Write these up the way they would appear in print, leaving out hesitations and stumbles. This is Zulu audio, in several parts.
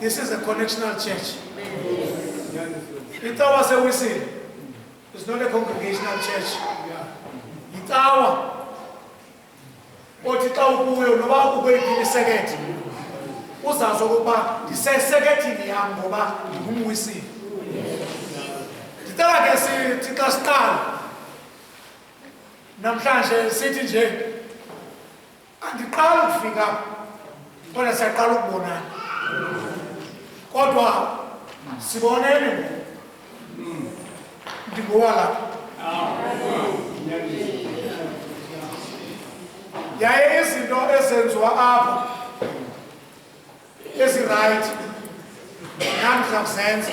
This is a connectional church. It was a whistle. It's not a congregational church. It's our. What it all will know going to the second. What's also about the second in the Angoba, whom we see. The Talaga see Tika Star. Namshan City J. And the crowd figure. What is a crowd bona? Kodwa sibonene ndikuwala yaye izinto ezenziwa apha ezi-right namhla kuzenza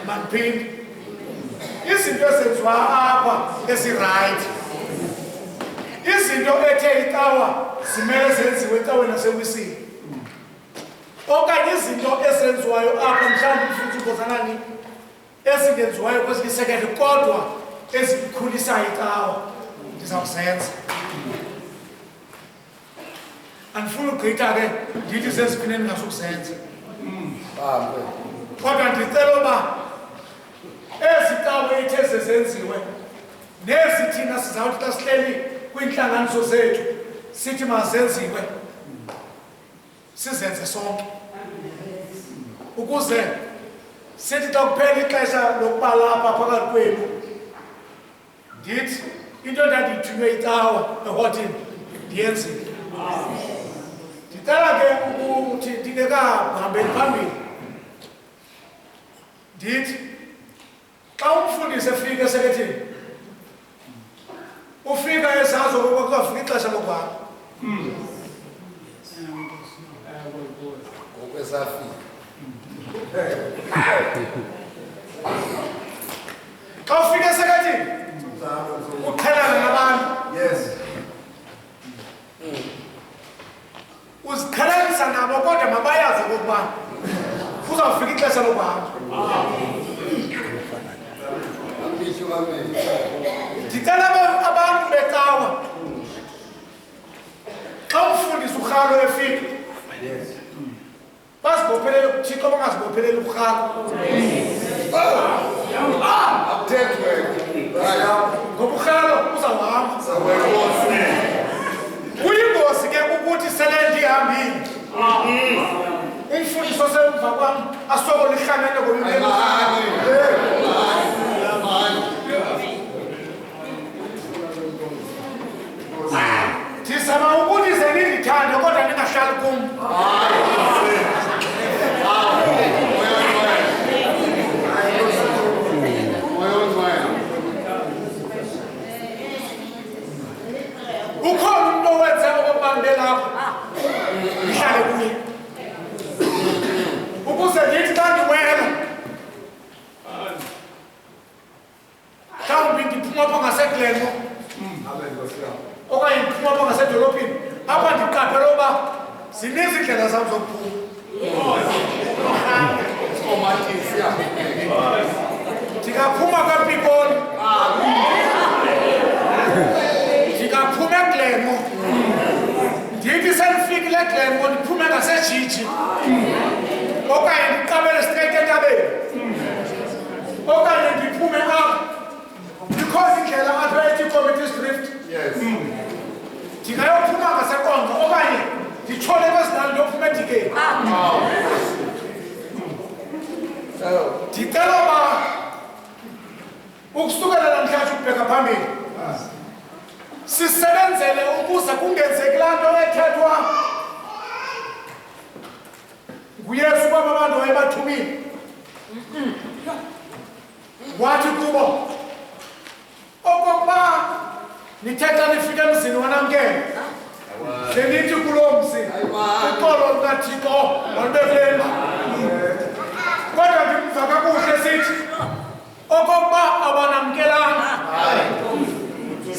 mandiphinde izinto ezenziwa apha ezi-right izinto ethe itawa zimele zenziwe etaweni nasewisini okanye izinto ezenziwayo apha mhlawumbi futhi ubozanani ezingenziwayo kwesinye isekende kodwa ezikhulisayo itawa ndizawuzenza andifuna ugqitha ke ndithi zeziphineni ngazukuzenza kodwa ndicela uba ezi nkawu ethe zezenziwe nezi thina sizawuthi xa sihleli kwiintlanganiso zethu sithi mazenziwe sizenze sonke ukuze sithi xa kuphela ixesha lokuba lapha phakathi kwenu ndithi into endandiyithunywe icawa ehotini ndiyenzile. Ndicela ke ukuthi ndingekahambeli phambili ndithi xa umfundisi efika esekethini ufika ezazi okokuba kuzawufika ixesha lokuhamba ngokwesafika xa ufika esekethini uqhelana nabantu uziqhelanisa nabo kodwa mabayazi okokuba kuzawufika ixesha lokuhamba. Ndicela abantu becawa xa umfundisi urhalo efika bazibophelele kuthixo bangazibopheleli urhalo ngoba urhalo uzawuhamba. Kuyingozi ke ukuthi sele ndihambile umfundisi osemva kwam asokole ihlanene ndizama ukuthi ze nindithande kodwa ndingahlali kum. Ukhona umuntu owenze okokuba ndibe lapha ndihlale kuye ukuze ndithi xa ndiwela mhlawumbi ndiphuma apha ngaseGlenmo okanye ndiphuma apha ngasedolophini apha ndiqaphele uba zininzi iindlela zam zokuphuma. Ndingaphuma kaPikoli ndingaphuma eGlenmo ndithi sendifikile eGlenmo ndiphume ngaseJiji okanye ndiqabele straight entabeni okanye ndiphume apha because indlela apha ethi Committees Drift ndingayophuma ngaseKonga okanye nditshone kwezindawo ndiyophuma eDikeni. Ndicela uba ukusukela namhlanje ukubheka phambili sisebenzele ukuze kungenzeki laa nto ethethwa nguYesu kwaba abantu wayebathumile wathi kubo okokuba nithetha nifike emzini wanamkele senithi kuloo mzi uxolo lukaThixo olubefeni kodwa ndimva kakuhle sithi okokuba abanamkelanga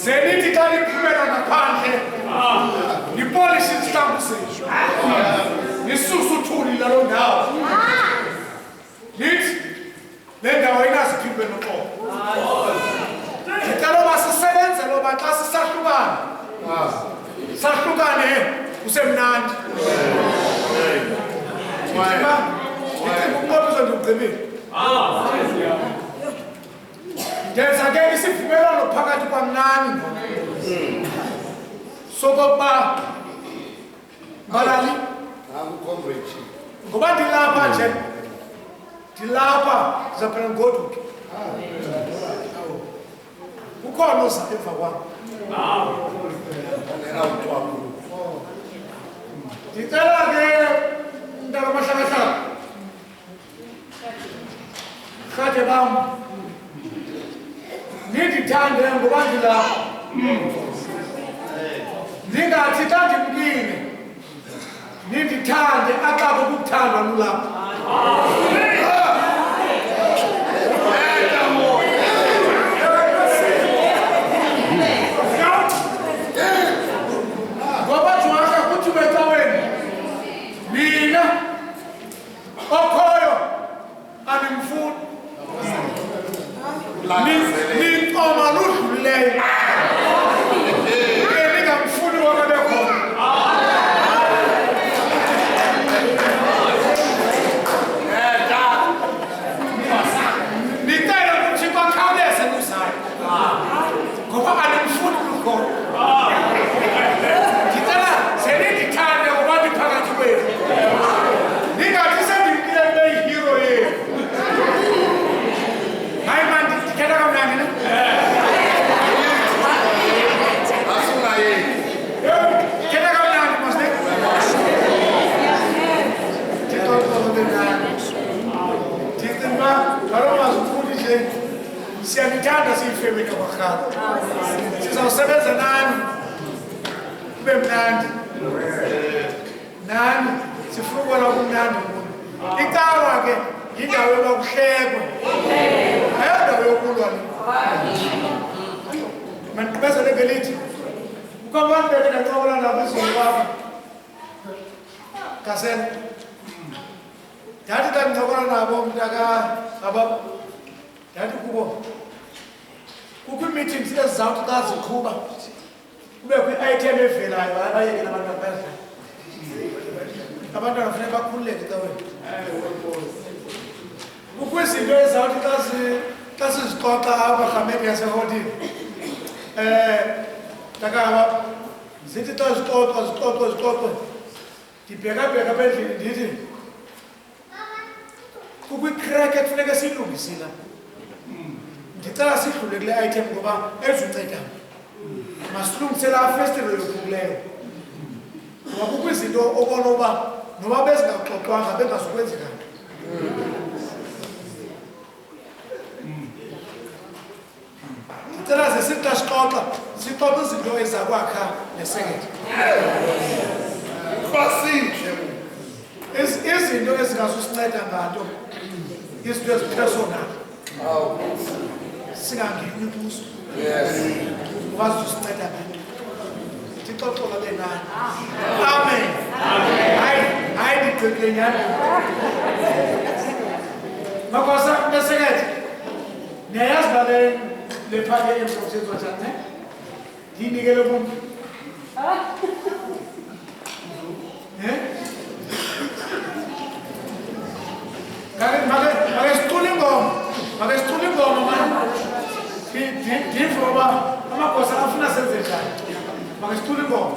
senithi xa niphumela ngaphandle nipolishe izihlambu zenu nisuse uthuli lalo ndawo nithi le ndawo inaziphimbe noxolo. Ndicela uba sisebenzele uba xa sisahlukana sahlukane kusemnandi. Ndicinga umnqophiso ndiwugqibile. Ndenza ke isivumelwano phakathi kwamnani sokokuba mbalali ngoba ndilapha nje ndilapha zaphela ngoduke ukhona oza emva kwam. Ndicela ke mntakamahlakahlaka rhade bam nindithande ngoba ndilapha ndingathi xa ndimkile nindithande axakwe ukuthandwa lulapha. Ngoba jwaka kuthi becaweni mina okhoyo animfuni ninkoma ludlulileyo ningamfuni wona bekhona. siyanithanda siyifemini yakwaRhaka sizawusebenza nani kube mnandi nani sifuna ukubona kumnandi icawa ke yindawo yokuhlekwa ayondawo yokulwa mandigqibezele ngelithi ukabantu bekenancokola nabo izolo babo kasela ndathi xa ndincokola nabo mntaka ababa ndathi kubo kukho ii-meetings ezizawuthi xa ziqhuba kubekho i-item evelayo abayeke nabantwana bayadlala abantwana funeka bakhululeke caweni kukho izinto ezizawuthi xa sizixoxa abarhameni yasehotini mntakaba zithi xa zixoxwe ndibhekabheka apha endlini ndithi kukho ikrek ekufuneka siyilungisile ndicela sidlule kule item ngoba ezuncedana masilungise laa festival yophukileyo ngoba kukho izinto obona uba noba bezingaxoxwanga bengazukwenzekanga ndicela ze sithi xa sixoxa izinto ezakwakha nesekethe izinto ezingazusinceda nganto izinto ezipersonal singangeni kuzo ukwazi usinceda nganto ndixoxola benani amen hayi ndigqibile nyani makwasa nesekethe niyayazi uba le phake emprosenziwa njani ne ndiyinikele kumntu makesicula ingoma mani ndive uba amagosa afuna senze njani makesicula ingoma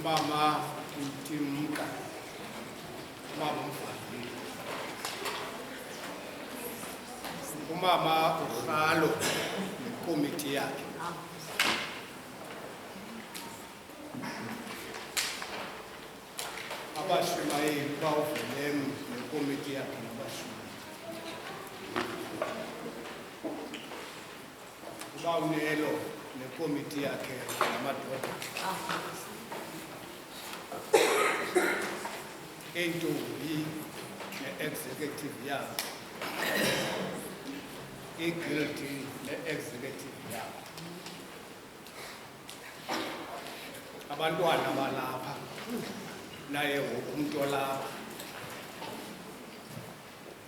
Mama Timka, Mama Mfani, Mama Ukhalo, komiti yakhe. Abashumayeli bawuvulem nekomiti yakhe nabashumayeli. Bawunelo nekomiti yakhe namadoda. Intombi ne-executive yabo, i-guilty ne-executive yabo, abantwana balapha naye ngoku umuntu olapha,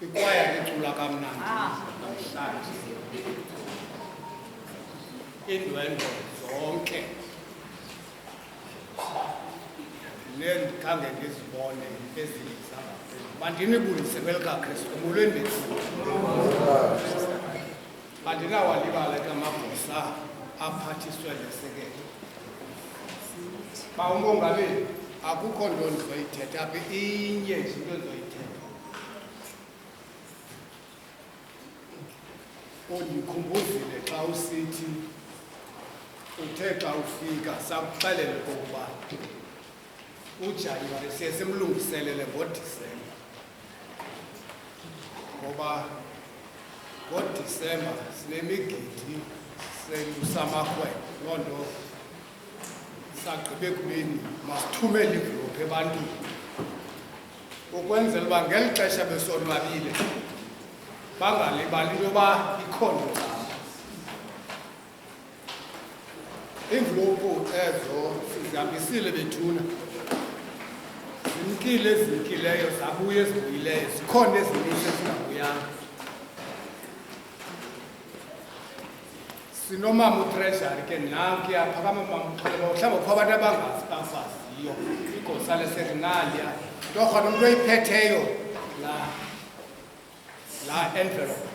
ikwaya licula kamnandi namhlanje, iindwendwe zonke nendikhange ndizibone ezizangaphezulu. Mandinibulise kaKristu emolweni bethu. Andinawalibala ke amagosa aphathiswe lesekele. Umongameli, akukho nto ndizoyithetha apha, inye nje into endizoyithetha. Undikhumbuzile xa usithi uthe xa ufika sakuxelela okokuba uJanuwari siye simlungiselele ngoDisemba, ngoba ngoDisemba sinemigidi samarhwebo. Loo nto sagqiba ekubeni masithumele iivlophu ebantwini ukwenzela uba ngeli xesha besonwabile bangalibali into yoba ikhondo labo. Iimvlophu ezo sizihambisile bethuna, zimkile ezimkileyo zabuya ezibuyileyo, zikhona ezininzi ezingabuyanga. Sinomama uTreasury ke nanku yaphakama mamxhelo, mhlawumbi kukho abantu abangaziyo igosa leSerinalia torhona umuntu oyiphetheyo la envelope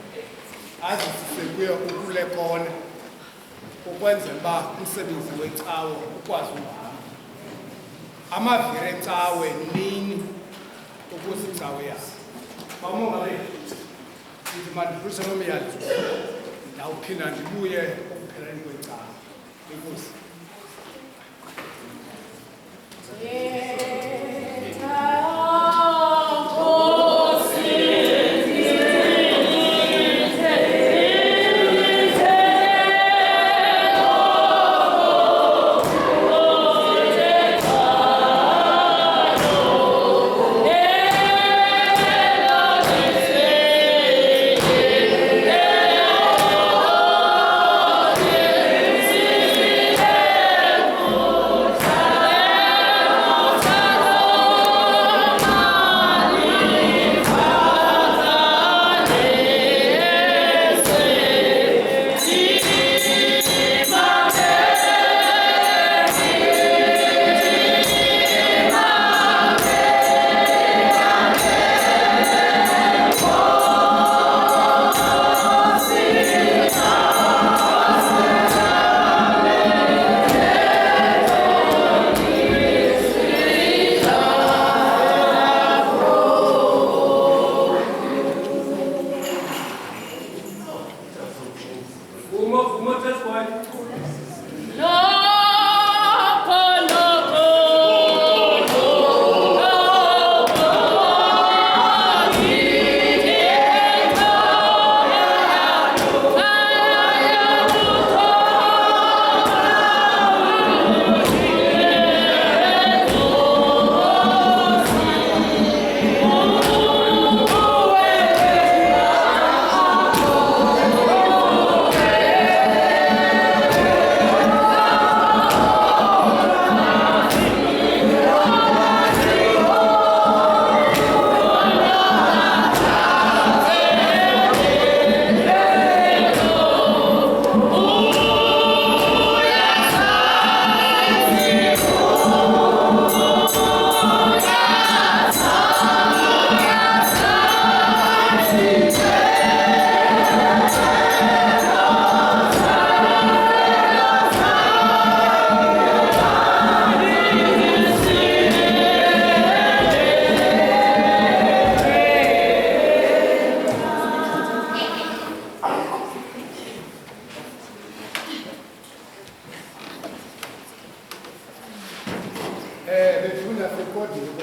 azisise kuyo ukule kona ukwenzela uba umsebenzi wecawe ukwazi uhamba. Amaviri ecawe nini ukuze icawe yayo. Bamongameli, ndithi mandidlulise nomyalezo, ndawuphinda ndibuye ekupheleni kwecawe. Enkosi. Yeah.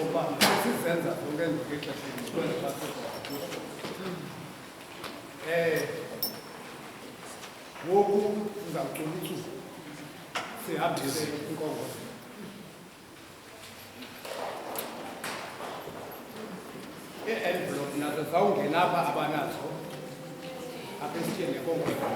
ukuba sesizenza zonke ngexesha elikwenza ngoku sizawucula uculo sihambise inkongozo. I-envelope nazo zawungena apha abanazo apha esitsheni yenkongozo.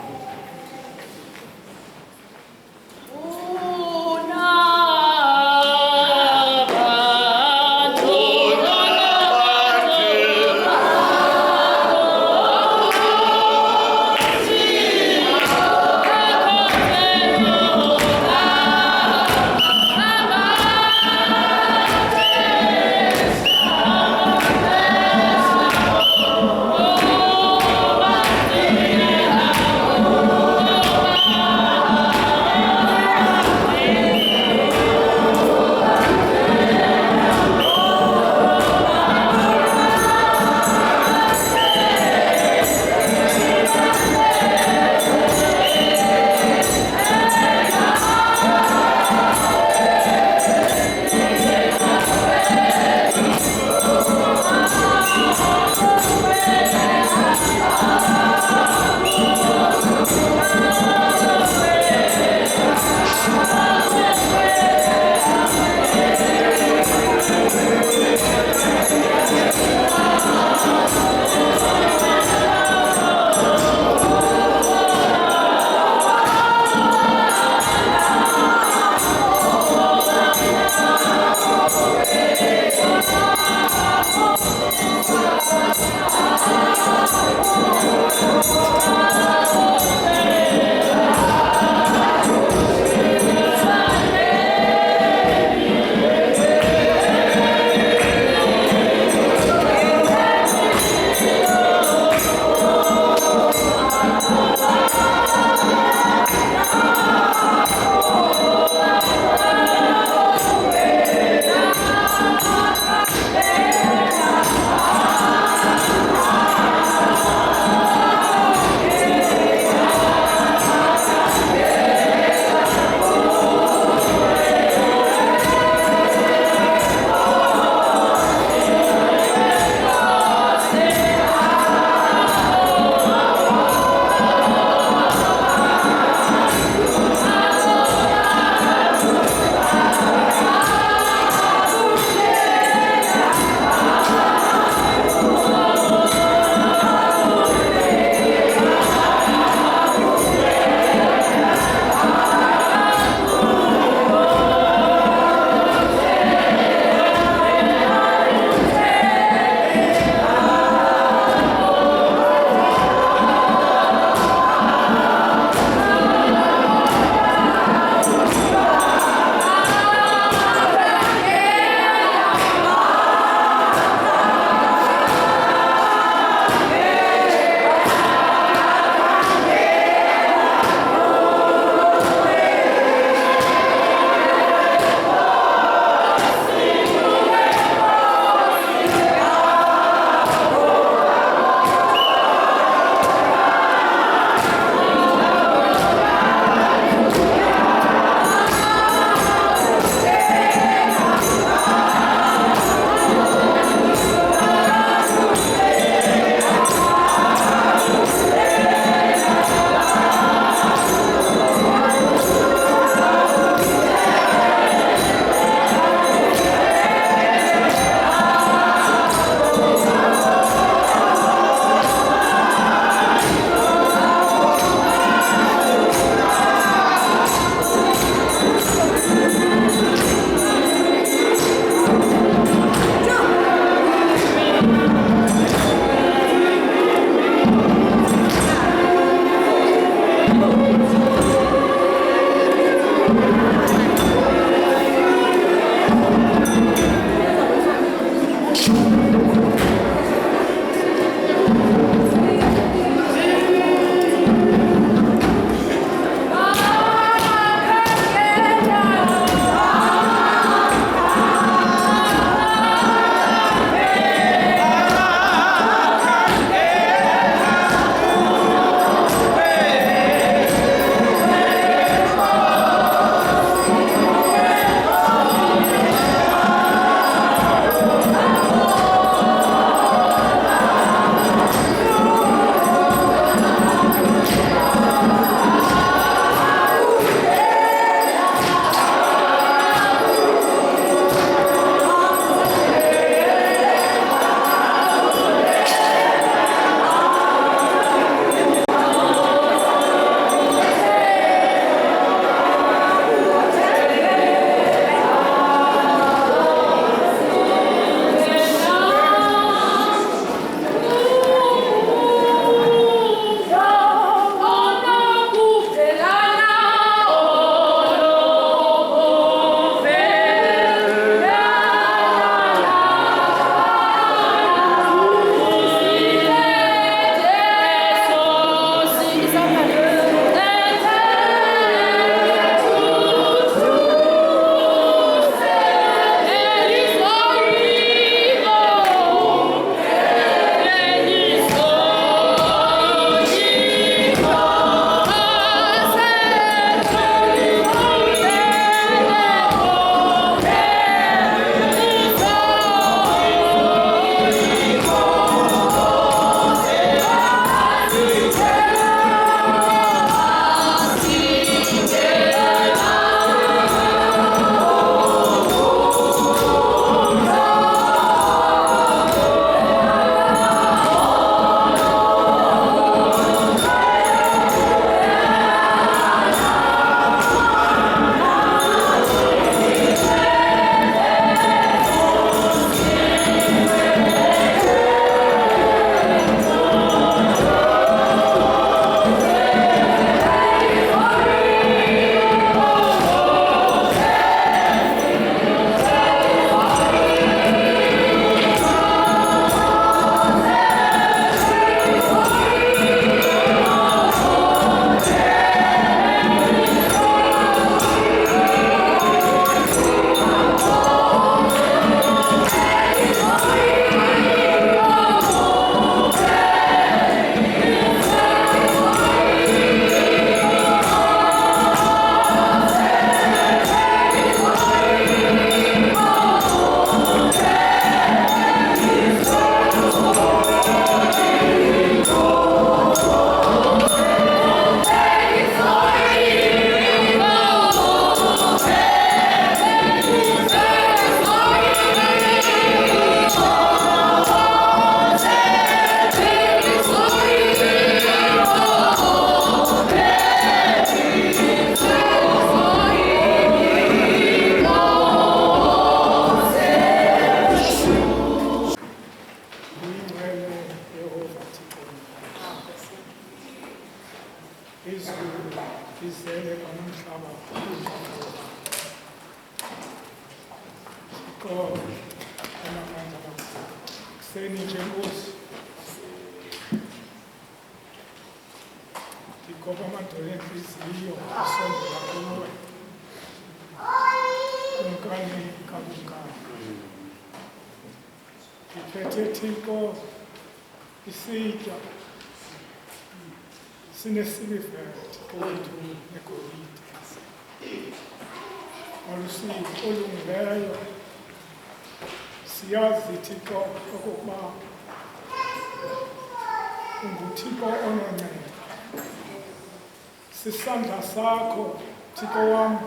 Seni nje Nkosi. Ndikhoba amadolo enhliziyo asondela kuwe. Kumkani kabunkani. Ndiphethe Thixo isitya sinesilivethi kwethu negolide. Alusiko olungileyo. Siyazi Thixo okokuba unguThixo ononcedo. Sisandla sakho Thixo wam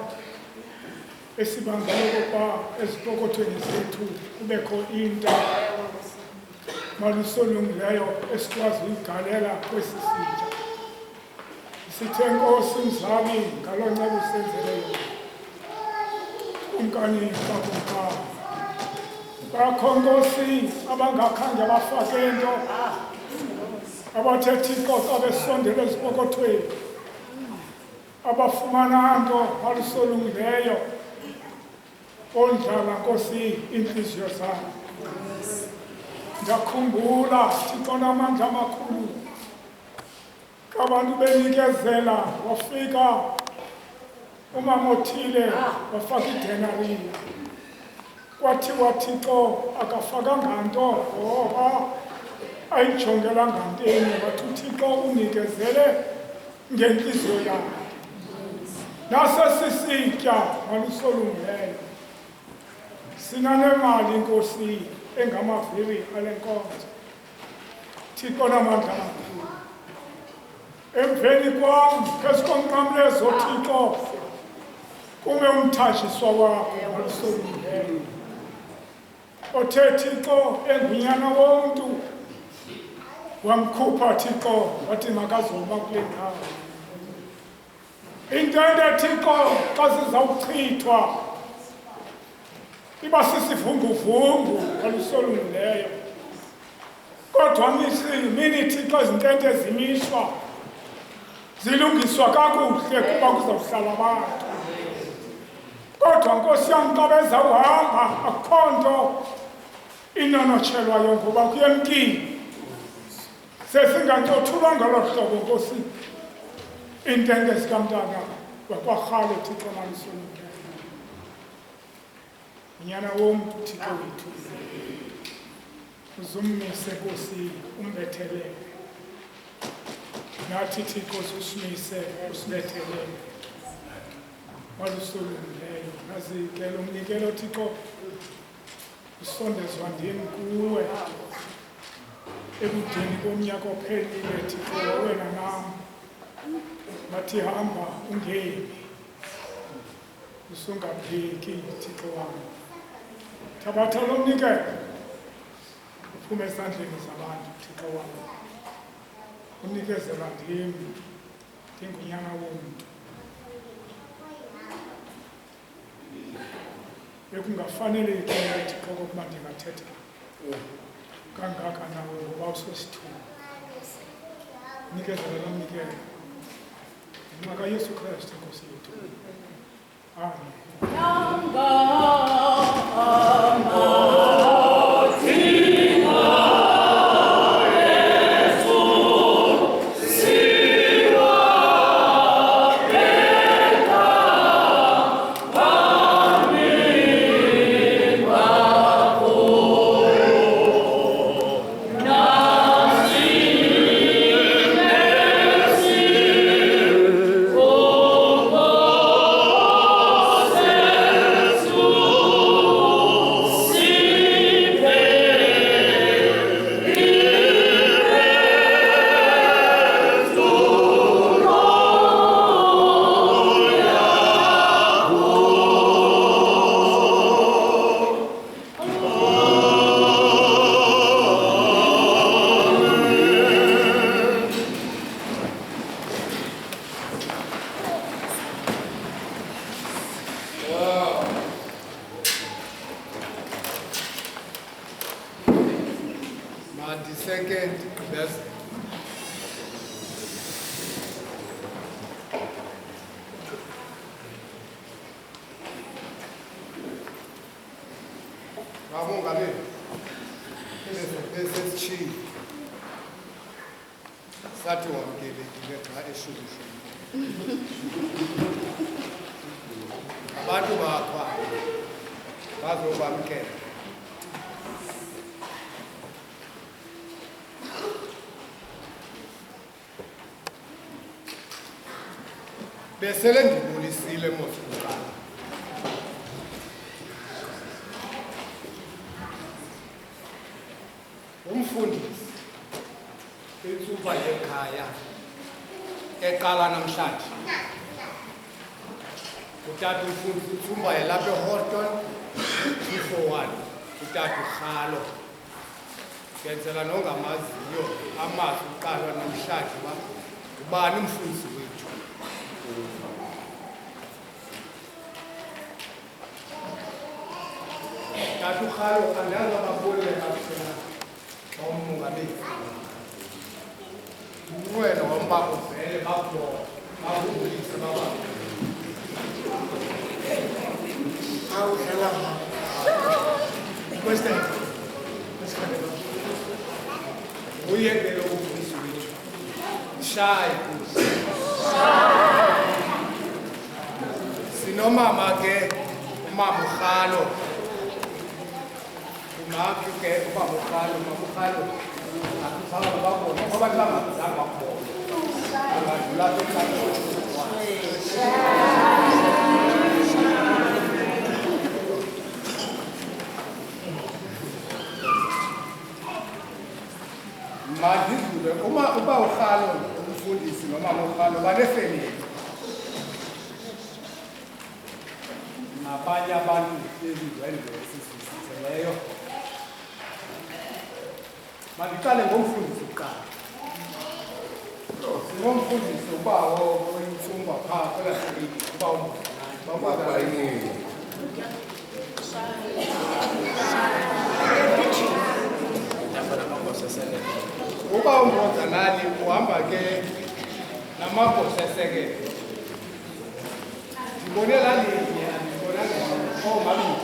esibangela okokuba ezipokothweni zethu kubekho into malusolungileyo esikwazi uyigalela kwesi sitya. Sithe Nkosi mzali ngaloo nceba usenzeleyo. Kumkani kabunkani. Bakho Nkosi abangakhange bafake into abathe Thixo xa besondela ezipokothweni abafumana nto malusolungileyo ondlala Nkosi iintliziyo zabo. Ndakhumbula Thixo namandla amakhulu abantu benikezela wafika umama othile wafaka idenariya. Kwathiwa Thixo akafakanga nto ngoba ayijongelanga nteni. Wathi uThixo unikezele ngentliziyo yakhe. Nasesisitya malusolungileyo sinanemali Nkosi engamaviri ale nkonzo. Thixo namandla amakhulu. Emveni kwam phezu komnqamlezo Thixo kume umthanjiswa wakho malusolungileyo. Othe Thixo engunyana womntu wamkhupha Thixo wathi makazoma kule ndawo. Intente Thixo xa sizawuchithwa iba sisivunguvungu malusolungileyo. Kodwa mini Thixo izintente zimishwa zilungiswa kakuhle kuba kuzawuhlala abantu. Kodwa Nkosi yam xa bezawuhamba akukho nto inonotshelwayo ngoba kuyemkile. Sesingantothulwa ngolo hlobo Nkosi iintente zikamntana wakwarhale Thixo malusolungileyo. Unyana womntu Thixo wethu uzummise Nkosi umbethelele. Nathi Thixo usimise usibethelele malusolungileyo. Nazi-ke lo mnikelo Thixo usondezwa ndim kuwe ebudeni bomnyaka ophelile Thixo wena nam. Bathi hamba ungemi usungapheki Thixo wam. Thabatha lo mnikelo uphume esandleni zabantu Thixo wam. Unikezela ndim ndingunyana womntu. Bekungafaneleki Thixo okokuba ndingathetha kangaka nawe ngoba usosithuba. Unikezela lo mnikelo ngenxa kaYesu Kristu Nkosi yethu. Amen. Second best. Bravo, Gabriel. besesitshile sathi wamkelekile xa eshushu abantu bakwa bazokwamkela besele ndibulisile mosikuqala umfundisi intsuba yekhaya eqala namhlanje utata umfundisi intsuba yelapha eHorton i-4-1 utata uRhalo ngenzela nongamaziyo amazi uqalwa namhlanje uba ubani umfundisi wethu tata uRhalo andazi ababonile kakhulu umongameli umnqweno womba uvele bakubona bakubulise baba awudlala question uyekele umfundisi wethu shayi sinomama ke umama uRhalo unakho ke ubaba uRhalo umama uRhalo akuzange babone abantu bangazange babone angadlula mandidlule uba uRhalo umfundisi nomama uRhalo banefemeli nabanye abantu bezindwendwe esisizeleyo mandiqale ngomfundisi kuqala singomfundisi ubawo oyimfumba phaa kwelasekile uba umbonzanani uhamba ke namagosa esekele ndibone lalinye andibonanga omabili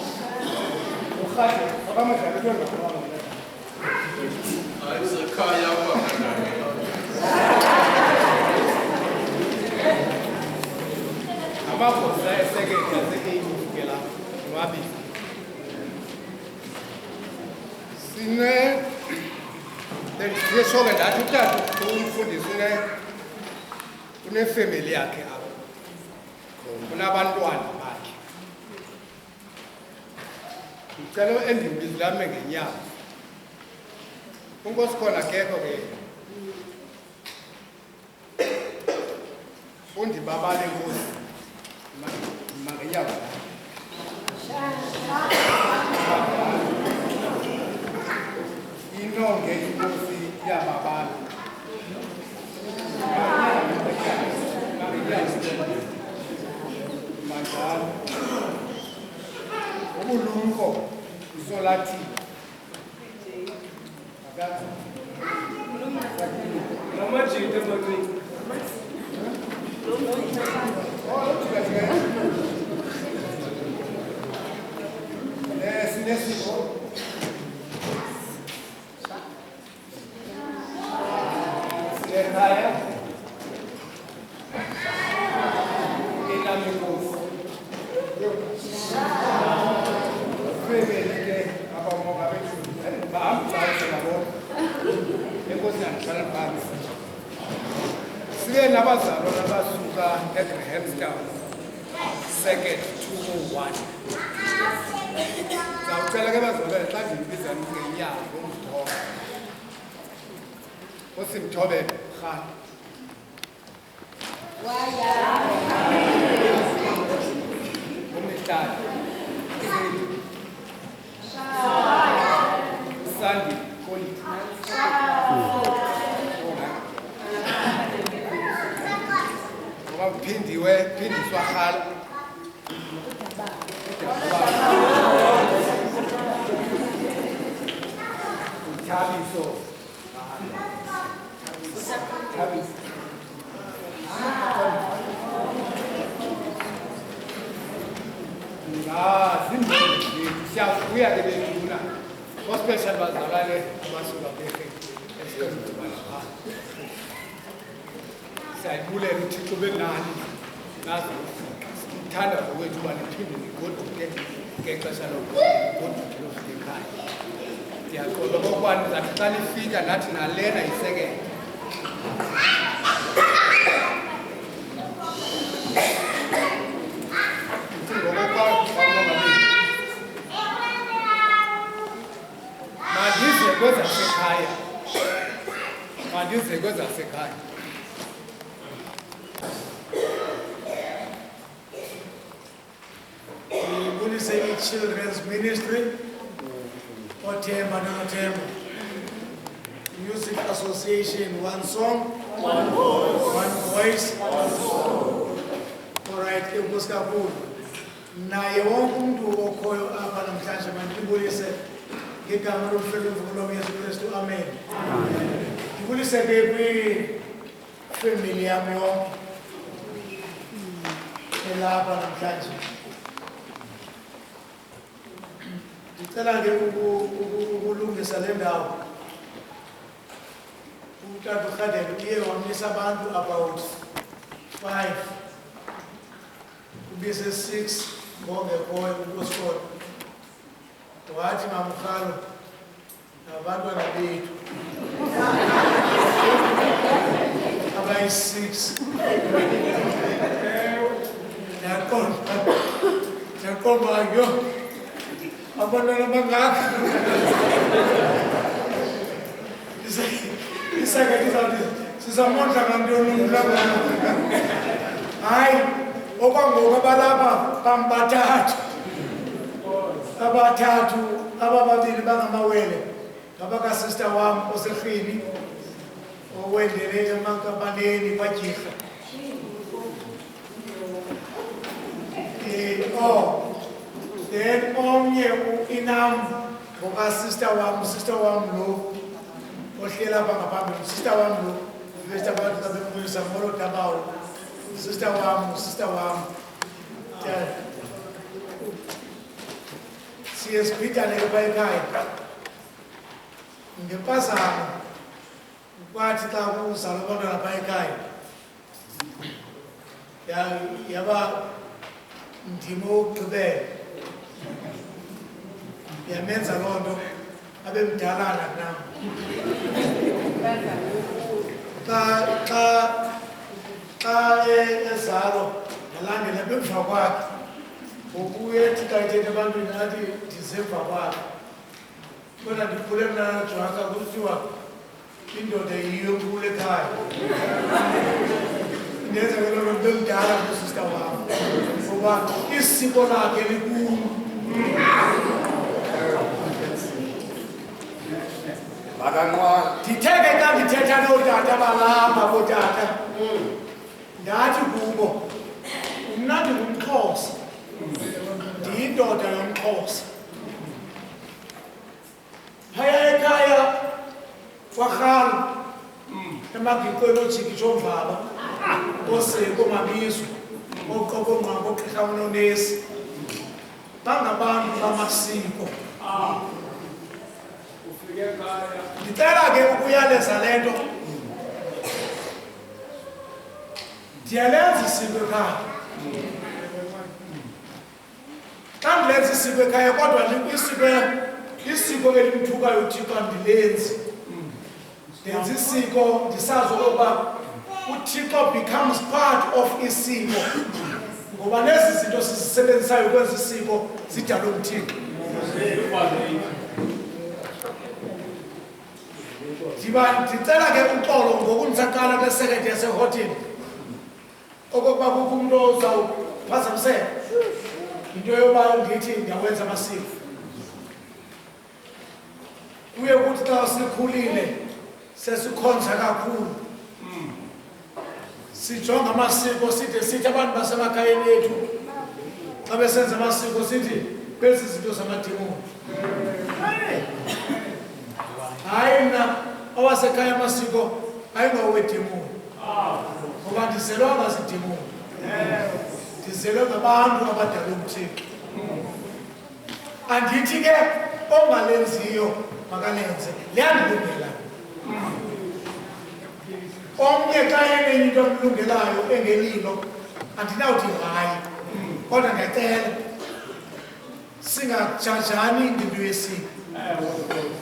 urhade abamadlala ntwengaaa Sekhaya amagosa esekele yasekeyivukela nobabili ndiyeshoke ndathi utata umfundisi unefemeli yakhe apho unabantwana bakhe ndicela endimbizelame ngenyama unkosikhona kekho ke undibabale nkosi mangenyama inonge inkosi yababala manjalo ubulumko isolathini namajita mancinci sinesiko sinekhaya inamikosi femeli ke abamongameli bahambisayo nabona enkosi yandihlala phansi sibe nabazalwana abasuka eGrahamstown 2nd 201 ndawucela ke bazalwane xa ndimbiza ngenyanga ngomthobe osimthobe rhana umihlali Sandy Collins phindiswa Rhalo Thabiso zimbili siyavuya ke bethuna special bazalwane abasuka behe esiqezibala phansi. Siyayibulela uThixo benani nazo sithanda ngokwethu uba niphinde nigoduke ngexesha lokugoduke lofika ekhaya. Ndiyaqonda okokuba nizathi xa nifika nathi nalena isekende. Mandize kwezasekhaya. Bulise Children's Ministry, Othemba Nothemba. Music Association, one song, one voice. All right, Ebuskapu. Naye wonke umuntu okhoyo apha namhlanje mandibulise ngegama lomfelo mvulo Yesu Kristu. Amen. Ndibulise ke kwi-family yami yonke elapha namhlanje. Ndicela ke ukulungisa le ndawo. Utata uRhadebe uye wamisa abantu about 5 kubise 6 ngongekhoyo kuSkolo. Wathi mamkhalo nabantwana bethu abayi-6 ndiyaqomba yo abantwana bangaka isake ndizawuthi sizamondla ngantoni umhlangano. Hayi, okwangoku abalapha abathathu abababili bangamawele ngabakasister wam oserhini owendele emankapaneni kwaJirha. Then omnye inam ngokasister wam lo ohlela apha ngaphambili, sister wam lo vesta abantu babemkhulisa ngolo Dabawo, sister wam. Siye sibhidane ke ekhaya ngempazamo kwathi xa kuzalwa abantwana phaa ekhaya yaba ndimo wokugqibela, yamenza loo nto abe mdalana nam. Xa ezalo ndalandela bemva kwakhe, ngokuye ethi xa ithetha ebantwini athi ndisemva kwakhe. Kodwa ndikhule mna Johanka kuthiwa indoda yiyo enkulu ekhaya. Ndenza ke loo nto bemdala kusista wam ngoba isiko lakhe likum. Nditheke xa ndithetha nootata balapha bootata ndathi kubo mna ndingumXhosa, ndiyindoda yomXhosa. Phaya ekhaya kwaRhalo emagiqweni oJikitsho Mvaba oSeko Mabizo oQobongqwaqo oGqirha uNonesi bangabantu bamasiko. Ndicela ke ukuyaleza le nto, ndiyalenza isiko ekhaya. Xa ndilenza isiko ekhaya kodwa isiko elimthukayo uThixo andilenzi. Ndenza isiko ndisazi okokuba uThixo becomes part of isiko, ngoba nezi zinto sizisebenzisayo kwenza isiko zidalwe uThixo. Ndicela ke uxolo ngokuntsaqala kwesekete yaseHoughton okokuba kukho umntu ozawuphazamiseka into yoba ndithi ndiyawenza amasiko. Kuye kuthi xa sikhulile sesikhonza kakhulu sijonga amasiko sithi abantu basemakhayeni ethu xa besenza amasiko sithi bezi zinto zamadimoni. Hayi, mna owasekhaya amasiko ayingowedimoni ngoba ndizelwanga zidimoni, ndizelwe ngabantu abadala uMthixo. Andithi ke ongalenziyo makalenze liyandilungela omnye xa enenye into emlungelayo engelilo andinawuthi hayi kodwa ndiyacela singajajani nginto yesiko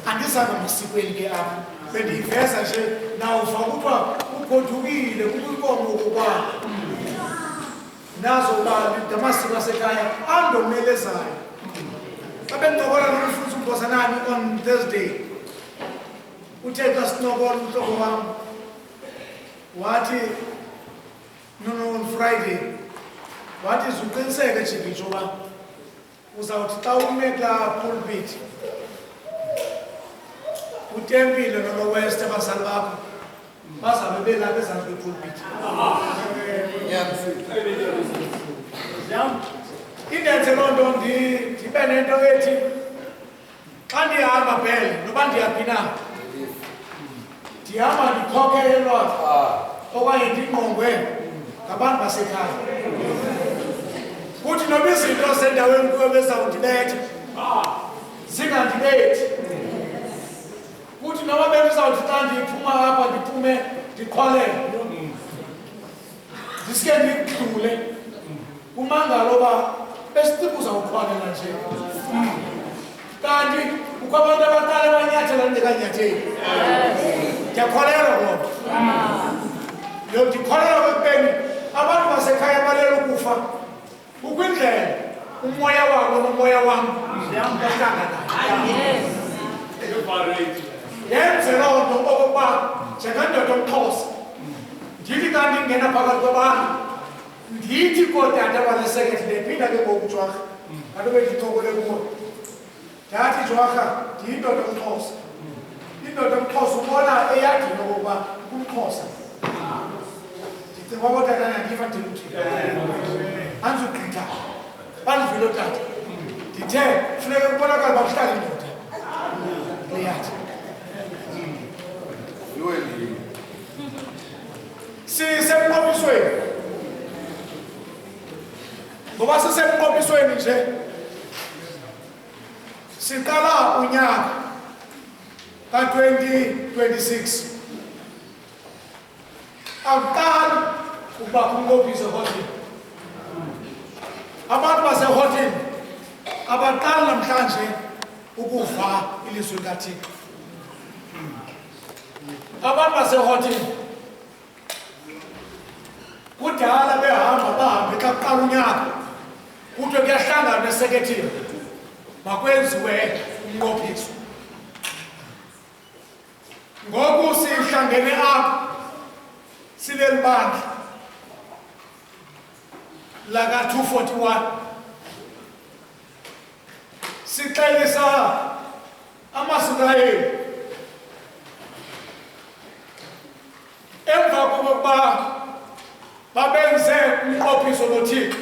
andizanga masikweni ke apha bendiyiveza nje nawuva kuthiwa ugodukile kukwinkomo okokwabo nazo uba ngamasiko asekhaya andomelezayo xa bendicokola nomfundisi umbozanani on Thursday uthe xa sincokola umhlobo wam wathi on Friday wathi zuqiniseke jikitsho uba uzawuthi xa ume kulaa pulpit utempile nolowest abazali bakho bazabe belapha ezantsi kwepulpit indenze loo nto ndibe nento ethi xa ndihamba phele noba ndiyaphi na ndihamba ndikhokelwa okanye ndingqongwe ngabantu basekhaya kuthi noba izinto sendaweni kuyo bezawundibetha zingandibethi kuthi noba bendizawuthi xa ndiphuma apha ndiphume ndiqhwalele ndiske ndidlule kumangalo uba besitipu uzawuqhwalela nje kanti kukho abantu abaqala banyathela ndinganyatheli ndiyakholelwa kodwa ndikholelwa kwekubeni abantu basekhaya balele ukufa ukwindlela umoya wabo nomoya wam ohlanganayo yenze loo nto okokuba njengendoda omXhosa ndithi xa ndingena phakathi kwabantu ndithi kootata balesekethe ndiphinda ke ngoku jwarha kanti bendicokole kuwo ndathi jwarha ndiyindoda omXhosa indoda omXhosa ubona eyadini okokuba kumXhosa ndicinga kootata nandiva ndiluthile andizugqitha bandivile ootata ndithe funeka kubonakala uba kuhlala indoda leyadi sisemnqophisweni ngoba sisemnqophisweni nje siqala unyaka ka-2026 akuqali ukuba kumnqophise ehotini abantu basehotini abaqali namhlanje ukuva ilizwi likaThixo abantu basehotini kudala behamba bahambe xa kuqala unyaka kuthiwe kuyahlanganwa esekethini makwenziwe umnqophiso ngoku sihlangene apha sileli bandla laka-241 sixelisa amaSirayeli emva kokuba babenze umnqophiso noThixo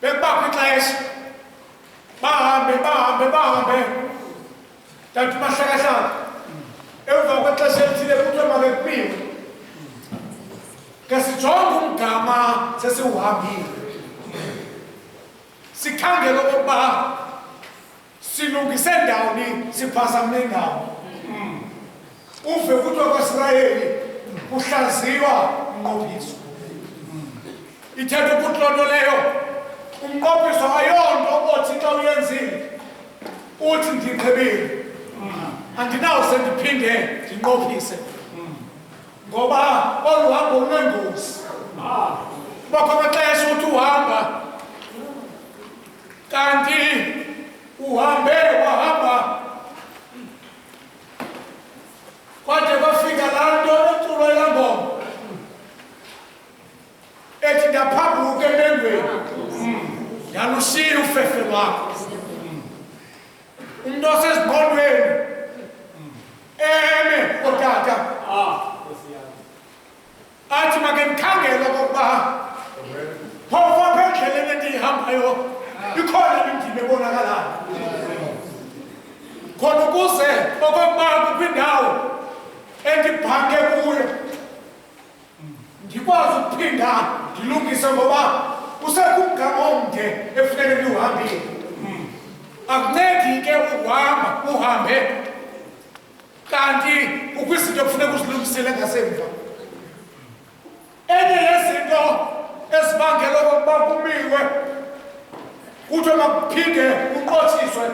bekubakho ixesha bahambe ndathi mahlakahlaka emva kwexesha elithile kuthiwe makekubiwe ke sijonge umgama sesiwuhambile sikhangele okokuba silungise ndawoni siphazamne ndawo uve kuthiwa kwaSirayeli kuhlaziywa umnqophiso ithetha ukuthi loo nto leyo umnqophiso ayonto othi xa uyenzile uthi ndigqibile andinawuse ndiphinde ndinqophise ngoba olu hambo lunengozi kubakho amaxesha uthi uhamba kanti uhambe wahamba kwade kwafika laa nto eculwa yilaa ngoma ethi ndaphambuka empengweni ndalushiya ufefe lwakho umntu osezingqondweni eme otata athi make ndikhangela okokuba phofu apha endleleni endiyihambayo ikhona indima ebonakalayo khona ukuze okokuba kukho indawo endibhange kuyo ndikwazi ukuphinda ndilungise ngoba usekumgama omde efuneke ndiwuhambile akuncedi ke uhambe kanti ukwizinto kufuneka uzilungisele ngasemva. Enye yezinto ezibangela okokuba kumiwe kuthiwe makuphinde kuqothiswe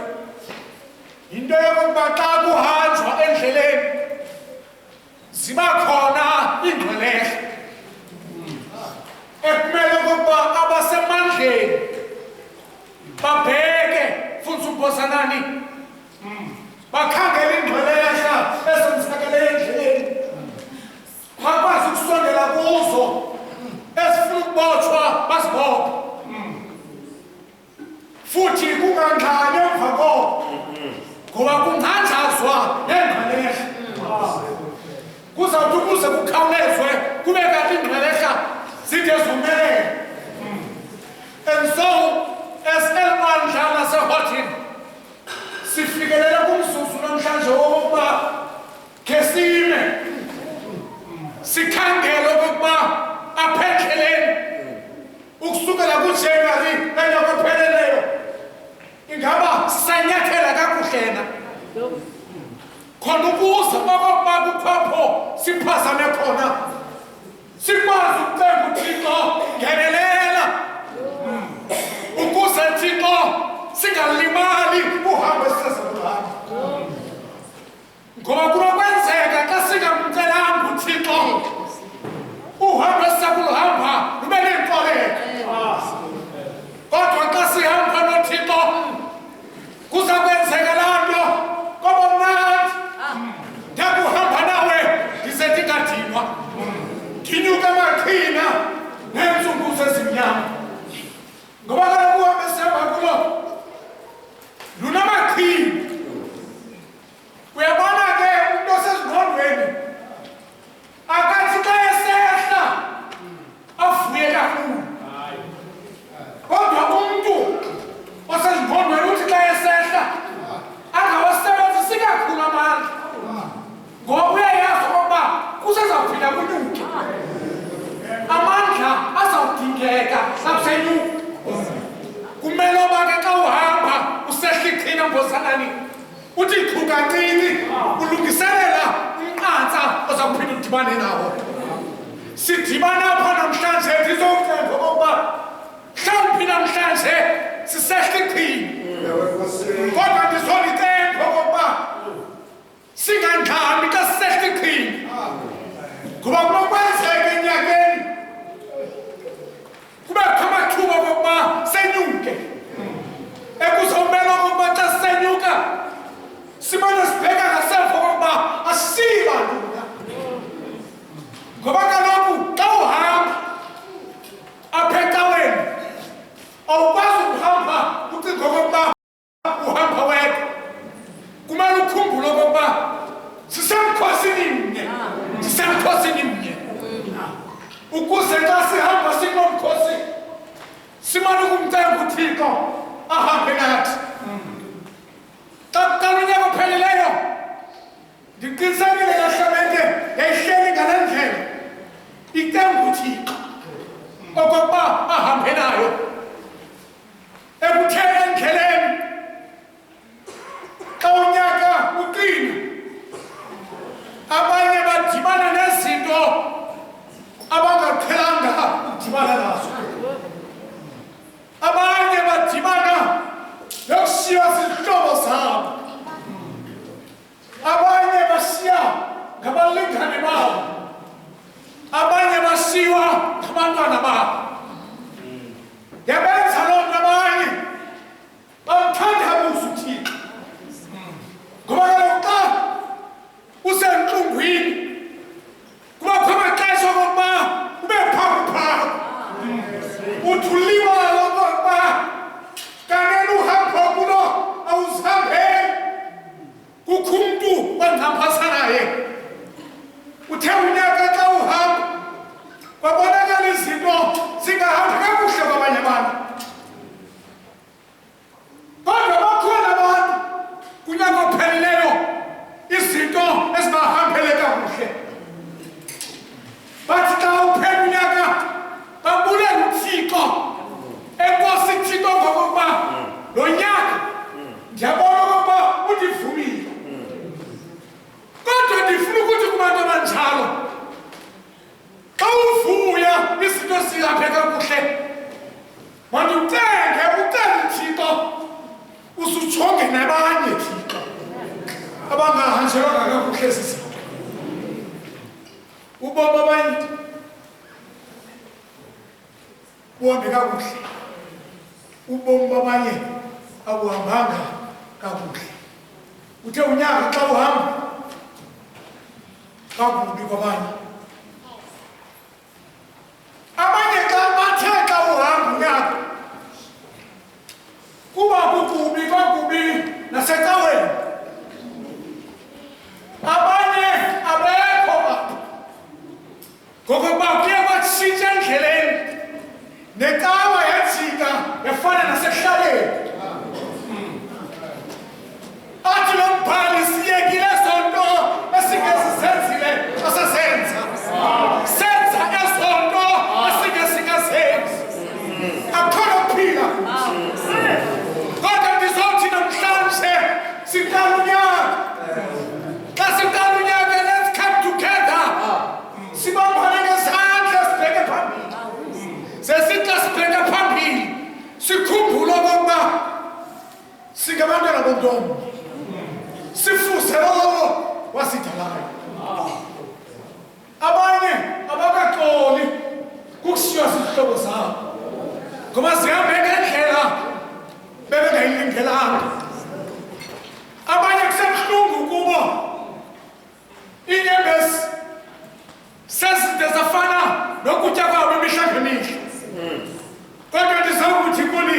into yokokuba xa kuhanjwa endleleni ziba khona iingqelehle ekumele okokuba abasemandleni babheke futhi umbosanani bakhangela iingqelehla ezenzakele endleleni bakwazi ukusondela kuzo ezifuna ukubotshwa bazibophe futhi kungangxani emva koko ngoba kunghanjazwa neengqelehla kuzawuthi ukuze kukhawulezwe kube kanti iingqelehla zide zomelele. And so as-Elmandla naseHoughton sifikelele kumzuzu namhlanje wokokuba khe sime sikhangele okokuba apha endleleni ukusukela kuJanuwari enyaka opheleleyo ingaba sisanyathela kakuhle na khona ukuze okokuba kukhapho siphazame khona sikwazi ukucenga uThixo ngenelela ukuze Thixo singalimali uhambo esisezakuhamba ngoba kunokwenzeka xa singamcelanga uThixo uhambo esisakuluhamba lube neenkolelo kodwa xa sihamba noThixo kuza kwenzeka laa nto koba mnandi ndakuhamba nawe ndize ndingadinwa ndinyuke amaqhina neentsuku zezimnyama ngoba kaloku uhambe sihamba kulo lunamaqhina. Uyabona ke umntu osezingqondweni akathi xa esehla avuye kakhulu kodwa umntu osezingqondweni uthi xa esehla angawasebenzisi kakhulu amandla ngoba uyayazi okokuba kusezawuphinda kunyuke amandla azawudingeka sakusenyuka. Kumele oba ke xa uhamba usehla iqhina mbosanani uthi qhu kancinci ulungiselela umnqantsa ozawuphinda udibane nawo. Sidibana apha namhlanje ndizokucenga okokuba mhlawumbi namhlanje sisehla iqhina kodwa ndizolicenga okokuba singangxami xa sisehla iqhina ngoba kunokwenzeka enyakeni kubekho amathuba okokuba senyuke ekuzomela okokuba xa sisenyuka simane sibheka ngasemva okokuba asiba lula ngoba kaloku xa uhamba apha ecaweni awukwazi ukuhamba ucinga okokuba uhamba wedwa kumele ukhumbule okokuba sisemkhosini mnye ukuze xa sihamba sinomkhosi simane ukumcenga uThixo ahambe nathi. Xa kuqala unyaka opheleleyo ndiqinisekile kahlamente yayihleli ngale ndlela icenga uThixo okokuba ahambe nayo ekuthe endleleni xa unyaka uqina abanye badibana nezinto abangaqhelanga ukudibana nazo abanye badibana nokushiya zizihlobo zabo abanye bashiya ngabalingane babo abanye bashiywa ngabantwana babo yabenza loo nto abanye bamthandabuza uThixo ngoba kaloku xa usentlungwini kubakho amaxesha okokuba ube phakuphaku uthi ulibala okokuba kanene uhambo kulo awuzihambeli kukho umntu ongaphasa naye uthe unyaka xa uhamba kwabonakala izinto zingahambi kakuhle kwabanye abantu kodwa bakhona abantu kunyaka opheleleyo izinto ezingahambele kakuhle bathi xa uphela unyaka babulela uThixo enkosi Thixo ngokokuba lo nyaka Angelona kakuhle sisi. Ubomi abanye buhambe kakuhle. Ubomi babanye abuhambanga kakuhle. Uthe unyaka xa uhamba kakubi kwabanye. Abanye xa bathe xa uhamba unyaka kuba kukubi kakubi nasecaweni. Abanye abekho apha ngokuba kuye kwatshintsha endleleni necawa yajika yafana nasekuhlaleni. Athi lo mbhali siyekile zonto esingezizenzile asazenza. Senza ezonto esingesingazenzi. Akukhona ukuphila. Kodwa ndizothi namhlanje siqala unyaka. Xa siqala unyaka, let's come together. Sibambane ngezandla sibheke phambili. Sesithi xa sibheke phambili sikhumbule okokuba singabantwana bomntu. Sifuse lowo wasidalayo. Abanye abakaxoli kukushiya zihlobo zabo ngoba zihambe ngendlela bebengayilindelanga. Abanye kusebuhlungu kubo iinyembezi sezide zafana nokutya kwabo imihla ngemihla. Kodwa ndizokuthi kuni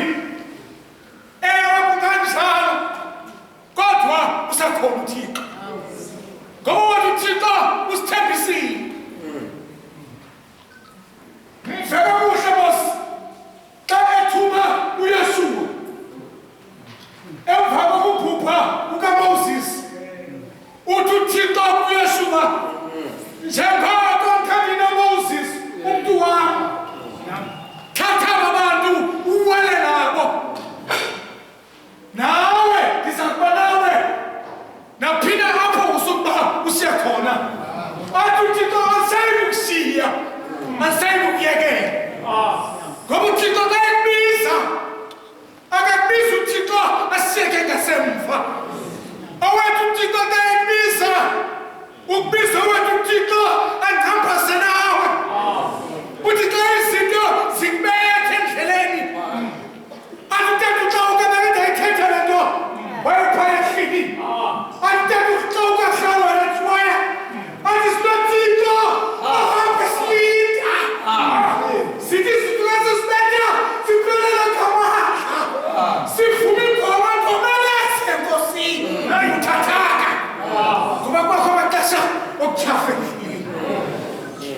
ewe kunganjalo kodwa usakhona uThixo. Ngoba wathi uThixo usithembisile. Mfela kuhle bosi xa ethuma uYeshua emva kokuphupha kukaMoses uthi uThixo kuYeshua njengoko mthandile Moses umntu wam thatha abantu uwele nabo nawe ndiza kuba nawe naphinda apho usukuba usiya khona. Athi uThixo andisayi kukushiya andisayi kukuyekela ngoba uThixo xa ekubiza akakubizi uThixo asiyeke ngasemva. Owethu uThixo xa ekubiza ukubiza owethu uThixo andihambase nawe. Uthi xa izinto zikubethe endleleni andithetha xa ukabekendayithetha le nto wayephaya ehlini. Andithetha xa ukahlala wetshwaya andisinothixo ahambe silinda. Sithi izinto ezisibetha siphelela ngamandla. Sivuma ingoma ngomeleze enkosini uthathaka ngoba kwakho amaxesha okutyhafa endlini.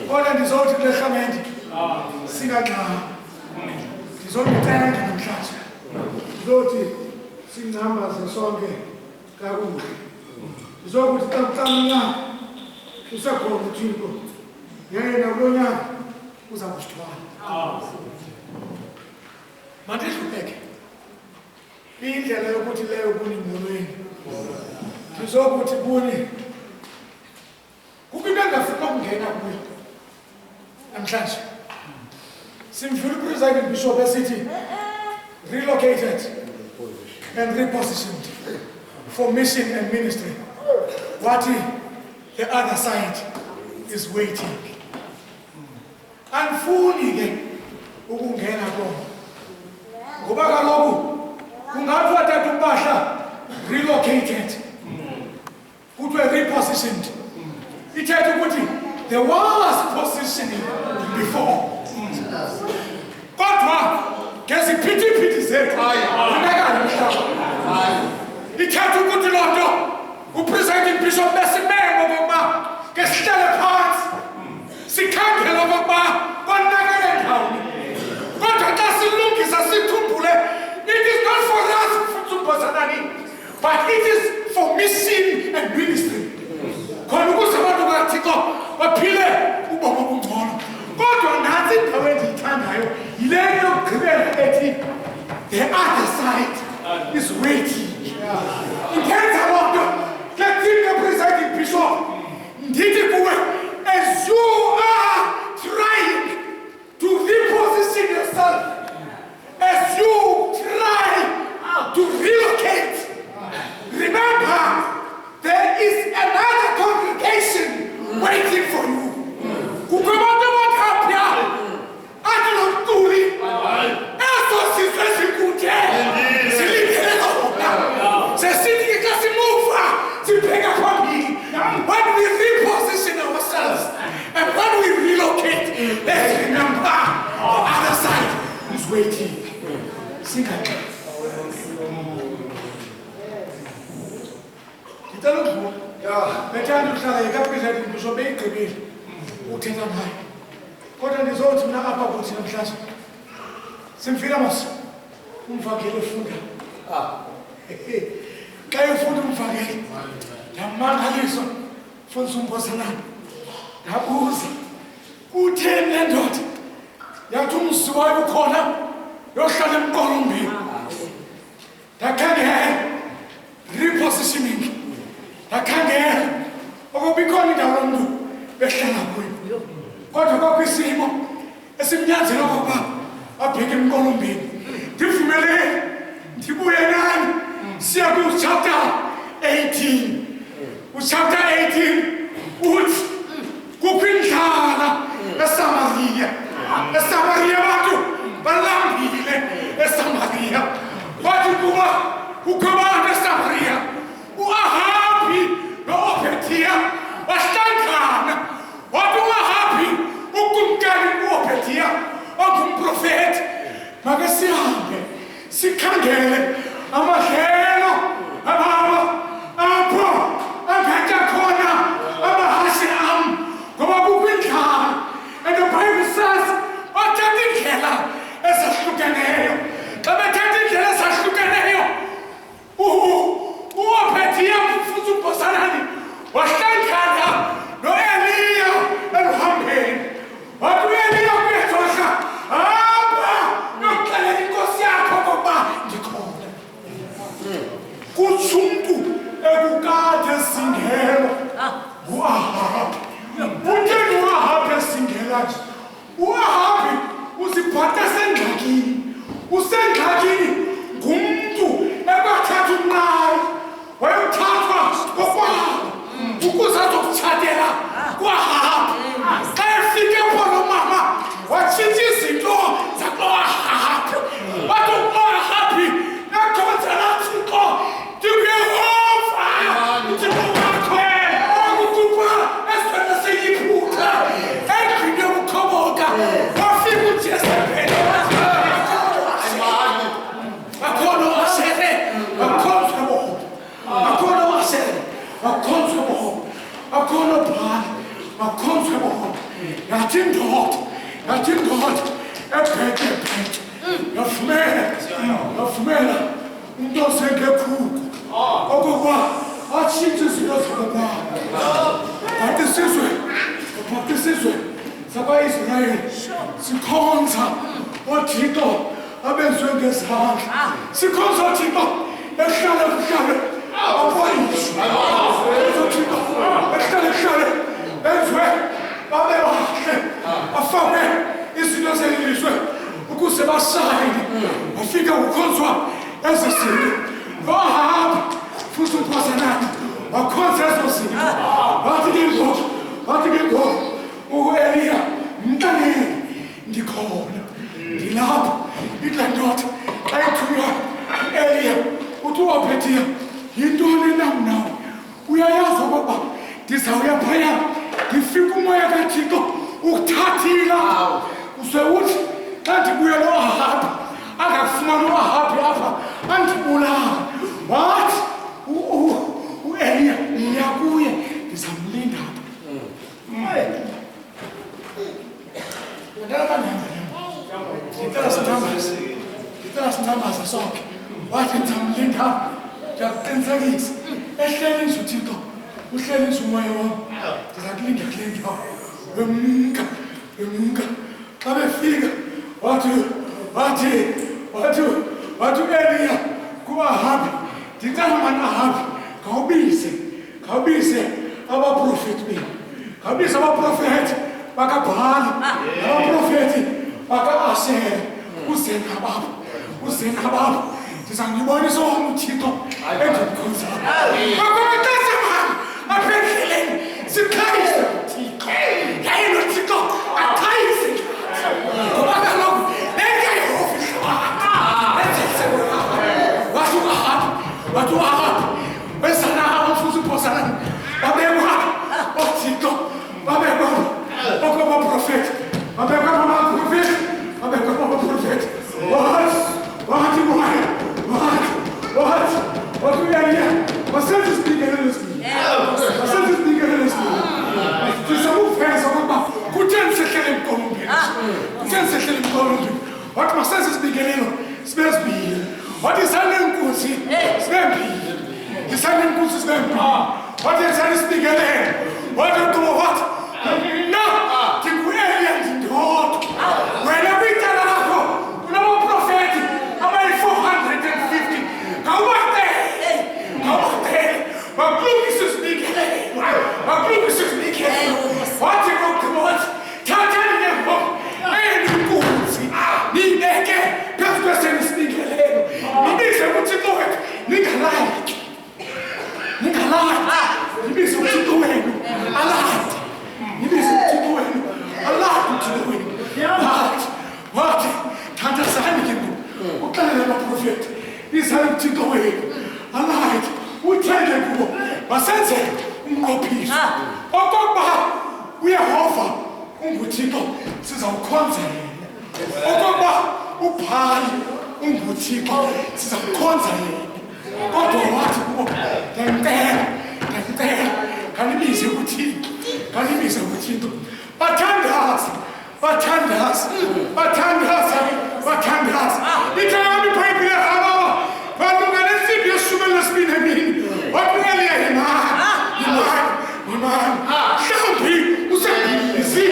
Kodwa ndizothi kule rhamente singangxami. Ndizokutenga namhlanje. Ndizothi singcambaze sonke kakuhle. Ndizokuthi xa kuqala unyaka usekhona uThixo yena kulo nyaka uza kusithwala. Mandidluleke indlela yokuthi leyo kuni molweni. Ndizokuthi kuni kukho into engafuna ukungena kuyo namhlanje. Simdlula upresiding bishop esithi relocated and repositioned for mission and ministry. What the other side is waiting. Andifuni ke ukungena kona ngoba kaloku kungathi wathatha umpahla relocated kuthiwe repositioned. Ithetha ukuthi there was positioning before. Kodwa ngeziphithiphithi zethu funeka mhlaba. Ithetha ukuthi loo nto upresiding bishop besimemo okokuba ke sihlale phansi sikhangele okokuba konakele ndawoni. Kodwa xa silungisa sikhumbule it is not for us but it is for mission and ministry. Khona ukuze abantu kaThixo baphile ubomi obungcono. Kodwa nathi indawo endiyithandayo yile yokugqibela ethi the other side is waiting. Ingenza loo nto ke thina presiding bishop ndithi kuwe as you are trying to reposition yourself, as you try to relocate, remember Ndlovu. Bethanda uhlala ekaphezulu ngisho beyigqibile. Uthetha naye. Kodwa ndizothi mina apha kuthi namhlanje. Simfika mos. Umvakele ufunda. Xa ufunda umvakele. Yamangaliswa. Mfundisi uMbosanani. Ndabuza. Utheni le ndoda? Yathi umzi wayo ukhona yohlala emqolombeni. Ndakhangela repositioning. Ndakhangela ukuba ikhona indawo lomntu behlala kuyo. Kodwa kwakho isimo esimnyanzela okokuba abheke emqolombeni. Ndivumelele ndibuye nani siya ku-chapter 18. Uchapter 18 uthi kukho indlala eSamaria. eSamaria abantu balambile eSamaria. Wathi kuba kukho abantu eSamaria. U-Ahabi no-Obhediyah bahlangana. Wathi u-Ahabi ukumkani u-Obhediyah ongumprofethi. Make sihambe sikhangele amadlelo ababa apho angekho khona amahashe am ngoba kukho indlala. And the Bible says bathatha indlela ezahlukeneyo. Xa bethatha indlela ezahlukeneyo u-Obhediyah mfundisi uMbosanani wahlangana no-Eliya eluhambeni. Wathi u-Eliya kuyethohla apha nokuxelela inkosi yakho okokuba ndikhona. Kutsho umntu ekukade esingelo u-Ahabi. Utheni u-Ahabi esingela nje? U-Ahabi uziphatha esengxakini. Usengxakini ngumntu ebathatha umnqayi wayothathwa kokwabo ukuze azokutshatela ku-Ahabi. Xa efike khona umama watshintsha izinto zaku-Ahabi. Wathi u-Ahabi nakhonzela Thixo ndinguyehova uThixo wakho okukhupha esibhedlela seyiphutha endlini yokukhoboka. Wafika uJezebeli akhona u-Ashere akhonzwa bomo. Akhona u-Ashere akhonzwa bomo. Akhona uBhali akhonzwa bomo. Yathi indoda ebheke yavumela umntu osengekhulu okokuba atshintshe izinto zokokwabo. Kanti isizwe sakwa-Israyeli sikhonza oThixo abenziwe ngezandla. Sikhonza oThixo ehlala abayishwa. oThixo ehlala benziwe babe bahle bafakwe izinto zelizwe ukuze bashayine. Wafika kukhonzwa ezi zinto. U-Ahabi mfundisi uMbosanani wakhonza ezo zinto. Wathi ke ngoku u-Eliya mxelele ndikhona ndilapha. Ile ndoda xa ithunywa u-Eliya uthi u-Obhediyah yintoni nam nawe? Uyayazi okokuba ndizawuya phaya ndifike umoya kaThixo ukuthathila. Uze uthi xa ndibuye lo-Ahabi angafumani u-Ahabi apha andibulala. Wathi u-Eliya niya kuye ndizamlinda apha. Ngicela sithambaze sonke. Wathi ndizamlinda apha. Ndiyakuqinisekisa ehlelisa uThixo uhlelisa umoya wami. Ndiza kulinda kule ndawo bemka. Xa befika wathi u-Eliya ku-Ahabi ndicela mani Ahabi khawubize abaprofethi benu. Khawubize abaprofethi bakaBhali abaprofethi baka-Ashere. Uze nababo ndiza kunibonisa owam uThixo endimkhonzayo. Makomatasa mani apha endleleni sikhayise uThixo. Yaye noThixo akhayise ngoba kaloku engayehova wathi u-Ahabi wezana abamfundisi uMbosanani babekwa oThixo babekwa okobaprofethi babekwa abaprofethi wathi u-Eliya wasethi siphindele What is that speaking then? What do what? No! The Guerrians don't! When every time I go, no prophet, I'm at 450. How about that? How about that? My blue is speaking. My blue is speaking. What you go to what? Titanium. And you go see. Need that get. That's question is speaking. Need this what you do it. Nikolai. You miss what you're doing. I lied. You miss what you're doing. I lied what you're doing. What? Can't I say anything? What kind of a prophet? This is what you're doing. I lied. We tell you. My sense no peace. Oh, God, we are over. Umbuchiko, this is our concern. Oh, God, Umbuchiko, this is our concern. Oh, what? Can you miss a tea? Can you miss a tea? Batandas! We can't be piping at our. But we're going to see your sugarless spinning. What really are you, man? Champi, who's that? Is he?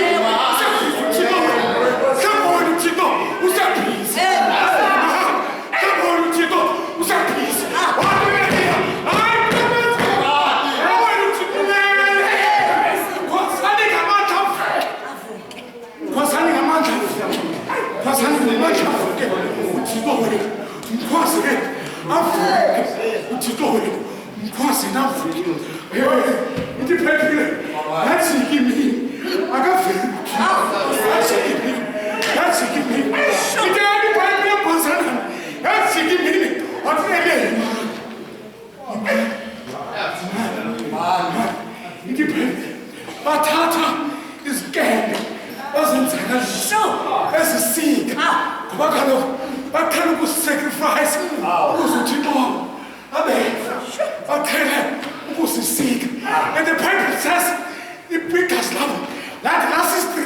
Come on, Chico. Who's that piece? Come on, Chico. Who's that piece? What do you hear? Batata is gang. As a seed. What kind of sacrifice? Who's it all? I tell him, who's the seed? And the Bible says, it brings us love. That last is 3.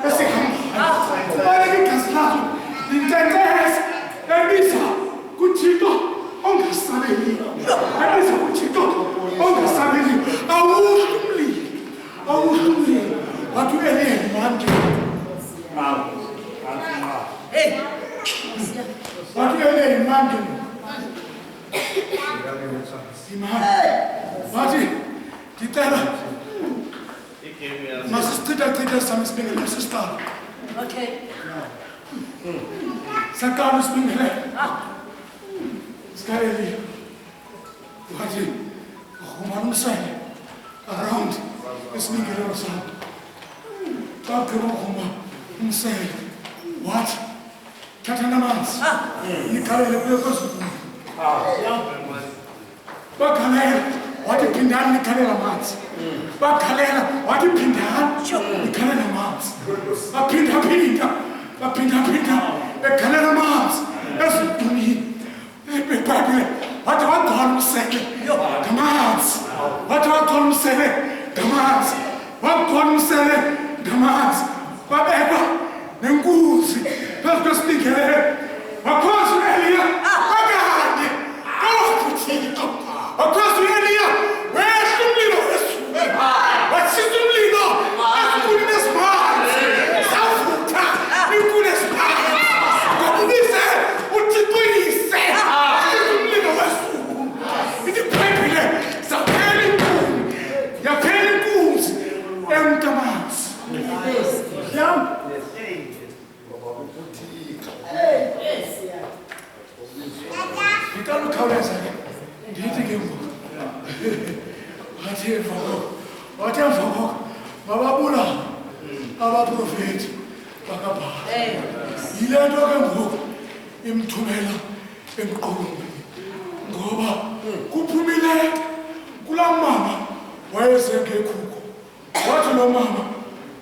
Let's see how it has love. In 10 days, and this Guchito on the family. And this Guchito on the family. I will leave. What do you mean, man? Hey! What do you mean, man? Marty, Titana. My sister did some spinning, my sister. Okay. Sakana spinning. Scary. Marty, Roman side around this nigger or something. Talk about inside. What? Catanamans. You carry the purpose. Bakalera, what you pin down the Catanamans. Bakalera, what you pin down the Catanamans. A pinta, the Catanamans. That's what you need. What do I call him say? Commands. What do I call him say? Commands. What call him say? Commands. Whatever. Nenguzi, let's speak here. Across the area, across the area, where's the leader? What's the leader? I'm putting this man. South, you put this man. What did he say? What did he say? The leader was it's a paper. It's a penny boom. You're penny booms and commands. Yeah. You can't look out as I do you think I tell you, Bababula, our prophet, Bagaba. He let go him to Mela and Goba, Kupumile, Kulamama, why is there Kuku? What no mama?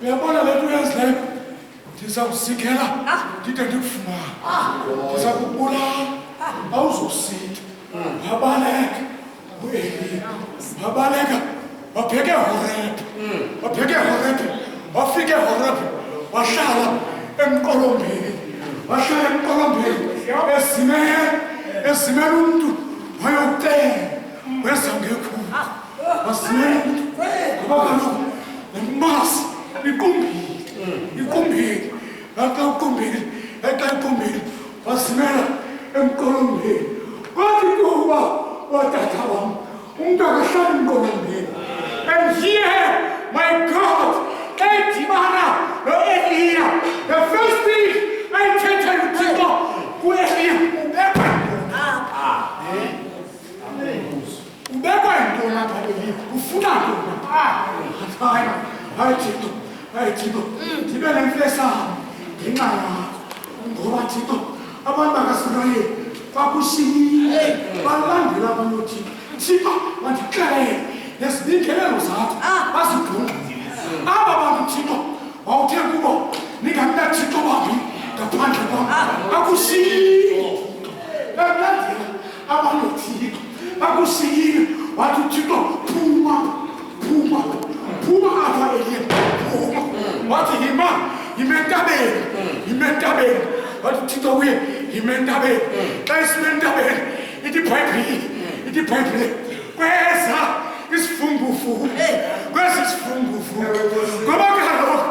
We are going to let you guys like. Tisa usikela, tita dufuma. Tisa kukula, auzo sit. Babalek, babalek, wapeke horep, wafike horep, washala emkolombe, esime umuntu, wayote, wesangeku, wasimela ngoba kaloku nemasi ikumbile ekumbile wasimela emqolombeni kwathi kuba watata wam umntu akahlali emqolombeni. And here, my God, edibana no-Eliya, the first thing ayithetha uThixo ku-Eliya ubekwa yintoni apha Eliya, ufuna ntoni? Hayi Thixo, ndibe nemfesana ngenxa yakho ngoba Thixo abantu bakaSirayeli bakushiyile balandela abantu Thixo. Thixo mandixelele neziningelelo zakho bazidungile aba bantu Thixo wawuthe kubo ningamnathixo baphi ngaphandle kwam bakushiyile balandela abantu Thixo bakushiyile wathi Thixo phuma apha Eliya wathi yima entabeni wathi Thixo uye yima entabeni xa isime entabeni ithi ibhayibhile kweza isifungufungu ngoba kaloku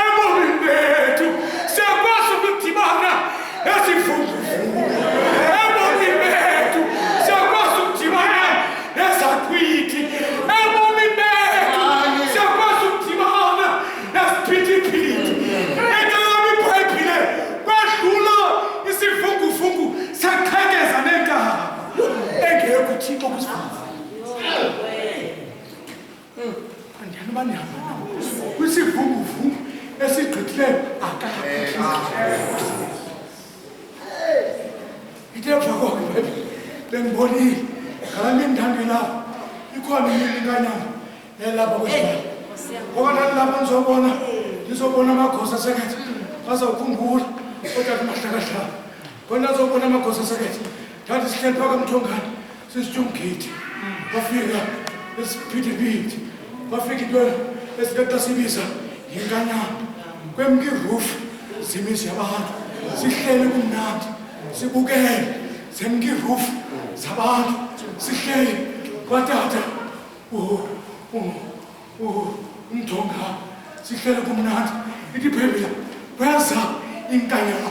ebomini bethu siyakwazi ukudibana esifungufungu ebomini bethu siyakwazi ukudibana nezaqhwithi ebomini bethu siyakwazi ukudibana nesiphithiphithi ekalami ibhayibhile kwadlula isifungufungu saqhekeza nentaba engekho Thixo kwisifungufungu. Andiyani banihamba kwisivunguvungu esigqithileyo ite emva koko bengibonile ngala mindandi lapho ikhona imilinganyango elapha kwesibali ngoba ndandilapha ndizobona amagosa asekethe azawukhumbula otata uMahlakahlala khona azobona amagosa asekethe ndathi sihleli phaka emthongane sisitsho umgidi wafika esiphithiphithi wafika intwana esingaxa sibiza yinkanyana kwemka irufu zimizi yabantu sihleli kumnandi sibukele zemka irufu zabantu sihleli kwatata umthonga sihleli kumnandi ithi ibhayibhile kweza inkanyamba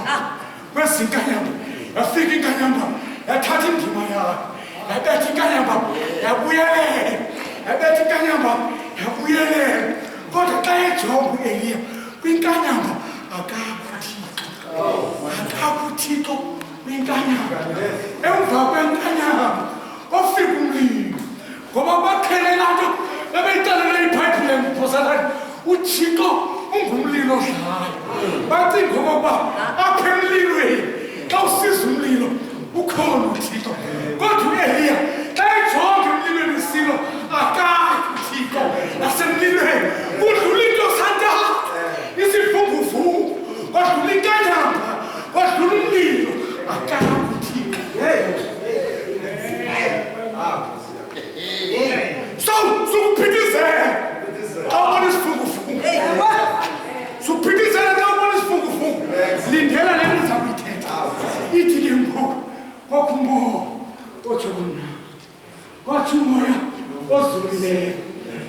yafika inkanyamba yathatha indima yayo yabetha inkanyamba yabuyelela kodwa xa ejonga u-Eliya kwinkanyamba akakho Thixo kwinkanyamba emva kwenkanyamba ofika umlilo ngoba bakhelela nto bebeyixelela ibhayibhile nguphosalani uThixo ungumlilo odlayo bacinga okokuba apha emlilweni xa usiza umlilo ukhona uThixo kodwa u-Eliya xa ejonga emlilweni isilo akakho Thixo nasemlilweni kudlula into santathu isivunguvungu kwadlula inkanyamba kwadlula umlilo akakho Thixo. So sukuphithizela xa ubona isivunguvungu sukuphithizela xa ubona isivunguvungu lindela le nto uza kuyithetha ithi ke ngoku kwakho umoya otsho kumnandi kwathi umoya ozulileyo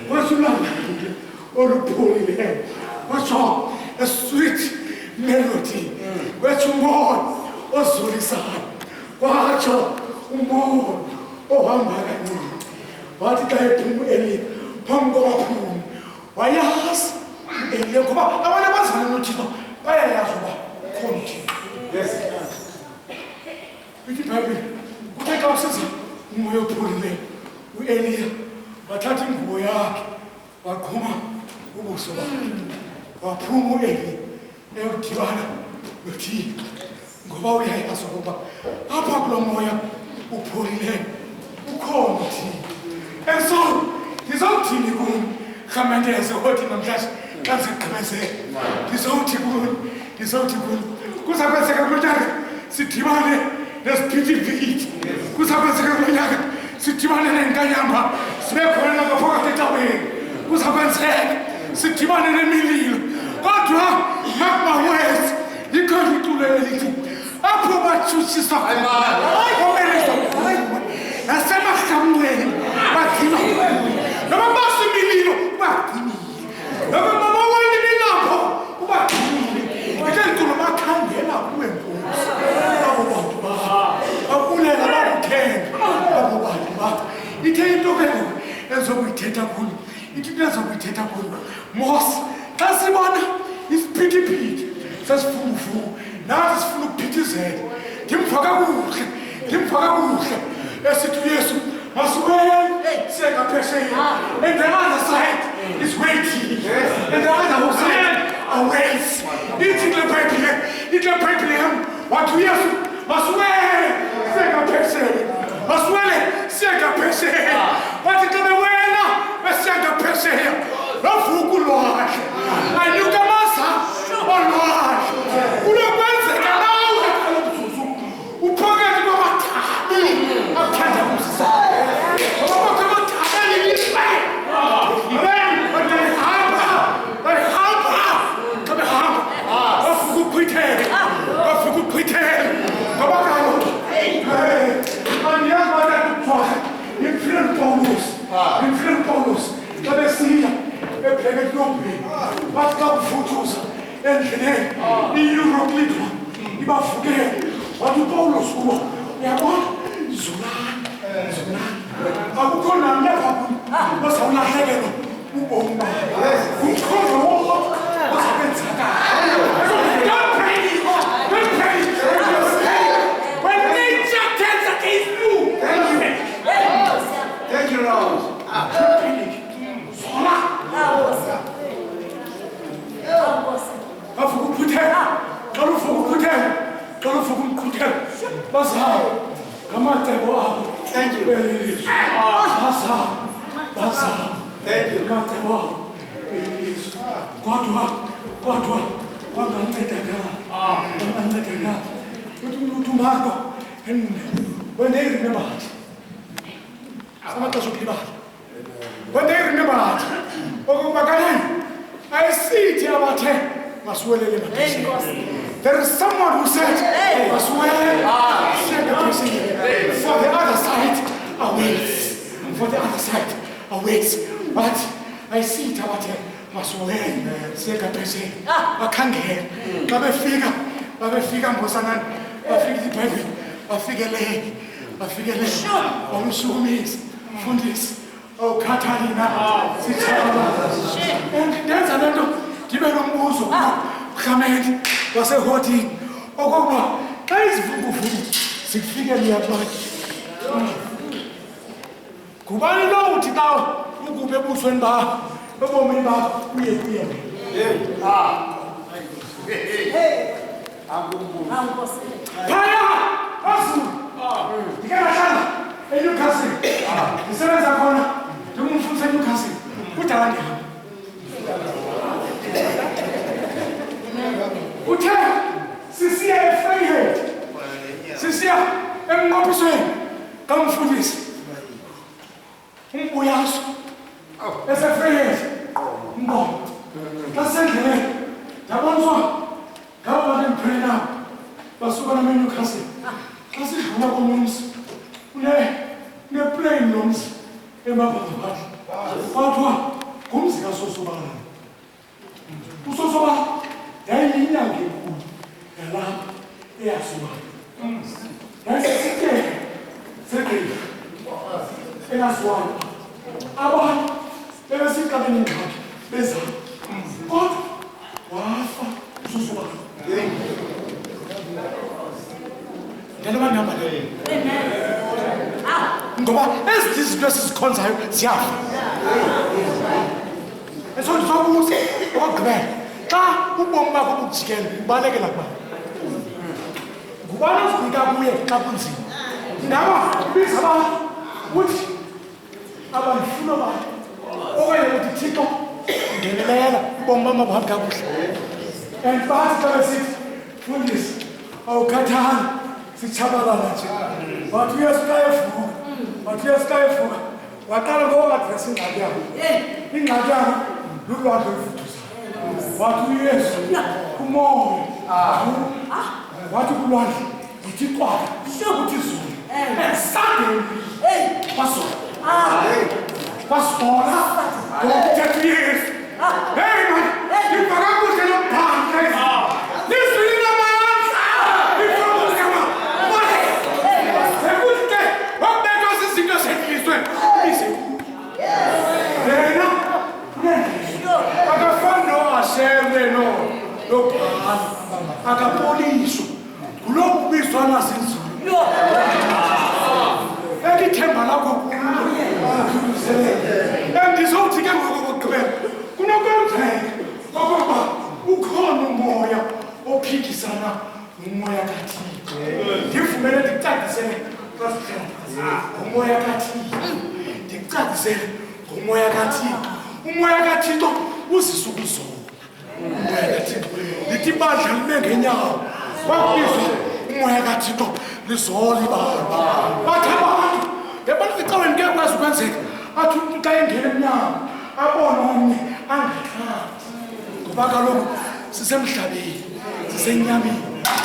kwathi ulangaile olupholileyo kwatsho a sweet melody kwathi umoya ozulisayo kwatsho umoya ohamba kancinci wathi xa ephuma u-Eliya phambi kwabaphumi wayazi u-Eliya ngoba abantu abazana noThixo bayayazi uba ukhona uThixo. Ithi ibhayibhile kuthe xa usiza umoya opholileyo u-Eliya wathatha ingubo yakhe waqhuma ubuso bakhe waphuma u-Eliya eyokudibana noThixo ngoba uyayazi ukuba apha kulo moya upholileyo ukhona uThixo. And so ndizawuthini kuni rhamanteze othi namhlanje xa sigqibezele ndizawuthi kuni kuza kwenzeka kulo nyaka sidibane nesiphithiphithi kuza kwenzeka kulo nyaka sidibane nenkanyamba sibe khona nangaphakathi ecaweni kuza kwenzeka sidibane nemililo kodwa mark my words likhona iculo elithi apho batshutshiswa omeleza nasemahlamweni badlila noma kuthetha kuyo ithi ndizokuthetha kuyo mos xa sibona isiphithiphithi sesifukufuku nathi sifuna ukuphithizela ndimva kakuhle esithi uyesu masiwele siye ngaphesheya and the other side is waiting and the other side awaits ithi kule Bethlehem wathi uyesu masiwele siye ngaphesheya wathi xa bewela besiya ngaphesheya lovuku lwakhe anyuka amasa olwakhe kunokwenzeka nawe kalomzuzu uphakathi kwabathabi athanda umsisa Influent Paulus, la Messia, e prega il nome, basta un futuso, e il Euroclito, i baffughe, ma tu Paulus, e a buon, Zulan, ma tu con la mia papà, ma sa una regalo, un bomba, un contro, ma sa pensata, don't pray, when nature tells us it's you, thank you, Lord. Thank you. When they remember it, when they remember that, I see it there is someone who said, for the other side awaits. But I see it Oh, Catalina, and that's another Tiberomuso, Hamed, was a hoarding. Oh, that is Vugu, six figure near blood. Kubani no, Titao, Ugu Bebuswenda, the woman about we. Paya! Asu! You got a son, and you can see. The servants are going to move from St. Lucas. Put on him. Hotel, Cecilia Freiheit. Cecilia, I'm not persuaded. Come for this. We ask. As a Freiheit. No. That's it. That one's one. Come on and pray now. That's what I'm in Newcastle. That's it. I'm not going to ne plain noms emabhathi bathiwa ngumzika sosobala usosobala yayiyinyanga enkulu yalapha eyasubala yayisike segrifu enasiwayo abantu bebesiqabeni ngakhe bezama kodwa wafa usosobala ngoba ezithi izinto esizikhonzayo ziyafa eso ndizobuza okugqibela xa ubomi bakho bujikele ubalekela kuba ngubani ozifika kuye xa kunzima ndaba ibiza abantu uthi abandifuna abantu okanye uthi thixo ngenelela ubomi bam abuhambi kakuhle and bathi xa besithi fundisi awukhathali sitshabalala nje but uyesukayevuka waqala ngokungadresi ingxaki yakho ingxaki yakho lulwandle olufuduzayo wathi uyesu kumoya wathi kulwandle yithi cwaka uthi zulu and suddenly kwasola ngokuthetha uyesu hey man ibhakakuhle lombhanga liswile amandla ifumuzema sekuthi ke wakubethwa zizinto zenhlizwe ize lobhala akapoliswa kulokhu kubizwa nasenziwa elithemba lakho endizothi ke ngokugqibela kunokwenzeka okokuba ukhona umoya ophikisana nomoya kaThixo ndivumele ndikucacisele umoya kaThixo ndikucacisele ngomoya kaThixo umoya kaThixo uzisa ukuzola umoya kaThixo lithi ibandla lime ngenyawo wakubizwa umoya kaThixo lizola ibandla bathi abantu yabona ecaweni ngeke kwazi ukwenzeka athi umuntu xa engena emnyango abona omnye angathandi ngoba kaloku sisemhlabeni sisenyameni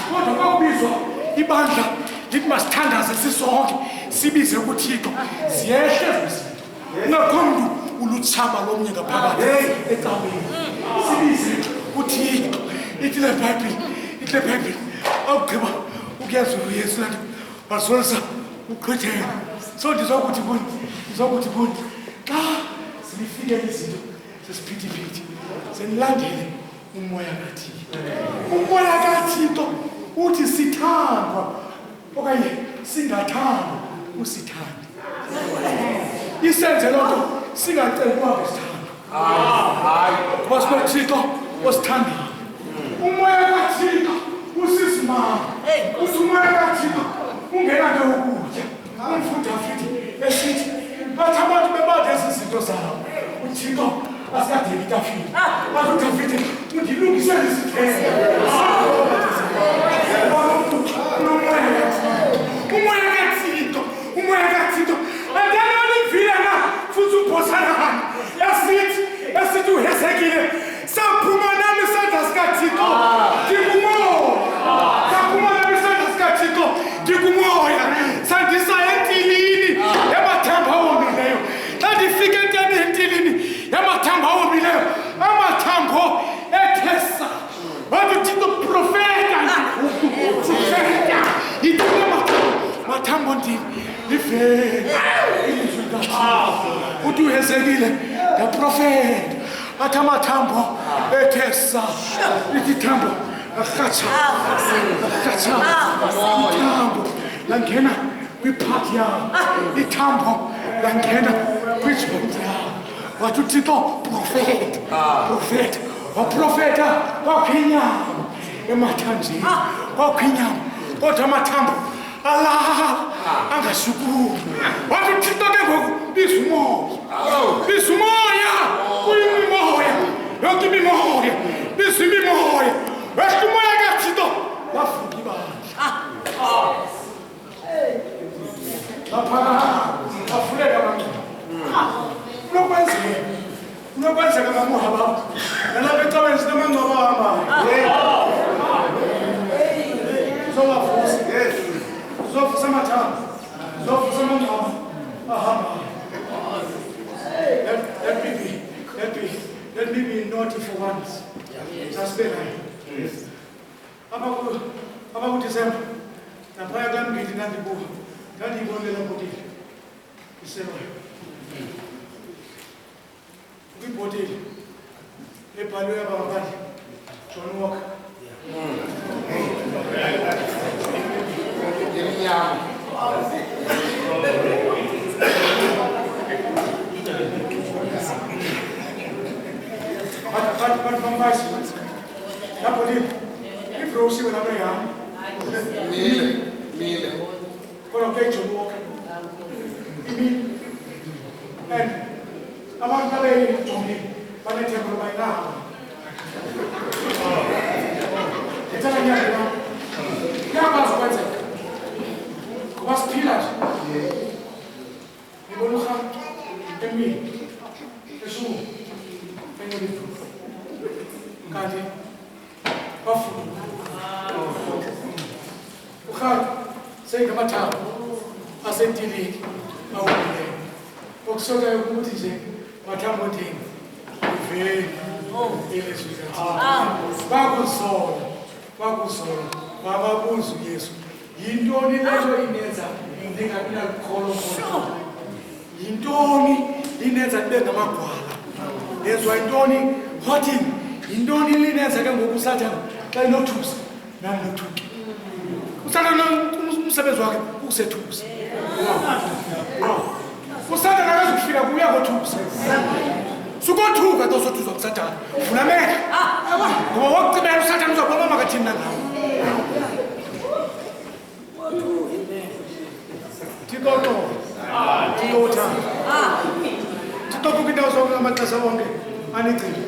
kodwa kwakubizwa ibandla lithi masithandaze sisonke sibize kuThixo ziyehle zizinto ngakho mntu ulutshaba lomnye ngaphakathi ecaweni sibize kuThixo ithi le Bhayibhile awugqiba ukuyazi uYesu lathi basolisa uqhithele so ndizokuthi kuni xa zifike izinto sesiphithiphithi senilandele umoya kaThixo umoya kaThixo uthi sithandwa okanye singathandwa usithande isenze loo nto singacelwa ngesithando kuba sinoThixo osithandile umoya kaThixo usisimama uthi umoya kaThixo ungena nto ukutya umfutha futhi esithi bathi abantu bebade ezi zinto zabo uThixo asikadeli itafile bathi uDavide undilungisele izithelo umoya kaThixo andanolivile na futhi uphosana esithi uHezekile saphuma nami isandla sikaThixo ndikumoya sandisa entilini yamathamba awomileyo xa ndifika enteni entilini yamathamba awomileyo amathambo ethesa wathi uThixo profeta yithule mathambo ndini livele ilizwi kaThixo uthi uHezekile ngaprofeta athi amathambo ethesa lithi thambo ithambo langena kwiphathi yawo ithambo langena kwijoni yawo wathi uThixo profeta waprofeta kwakho inyama emathanjeni kwakho inyama kodwa amathambo alala angashukumi wathi uThixo ke ngoku biza umoya kuyimimoya yonke imimoya biza imimoya wehla umoya kaThixo wavuka ibandla bafuleka abantu unokwenzeka ngamuha babo nalapha ecaweni sinomangcwaba ahambayo uzovusa amathambo uzovusa amangcwaba ahambayo let me be naughty for once sasibelayo abakuDisemba naphaya kaMgidi ndandiyibonela ibhotile iselwayo kwibhotile ebhalwe abangaphandle John Walker but from vice lapho ibrosi wena beyami mile kodwa ke John Walker and abantu babeyijongile banethemba lobayinabo ethela nyaka kuyakwazi ukwenzeka ngoba siphila nje ngibona uhambo emini eshumi enqoleni kanti bafuna uhambo sengamathambo asentilini awumileyo okusokayo ukuthi nje mathambo ndini iveli ilizwi kaThixo bakuzola bababuza uYesu yintoni leyo inenza ndingabi nalukholo khona yintoni inenza ndibe ngamagwala yenziwa yintoni what yintoni linenzeke ngoku usathana xa inothusa nani nothuki usathana umsebenzi wakhe ukusethusa usathana akazukufika kuya kothusa sukothuka tosothusa kusathana vula mehlo ngoba wokucibela usathana uzabona makathini nangawo Tikoto. Tiyota. Titoku kita usong amaxesha wonke anigcina.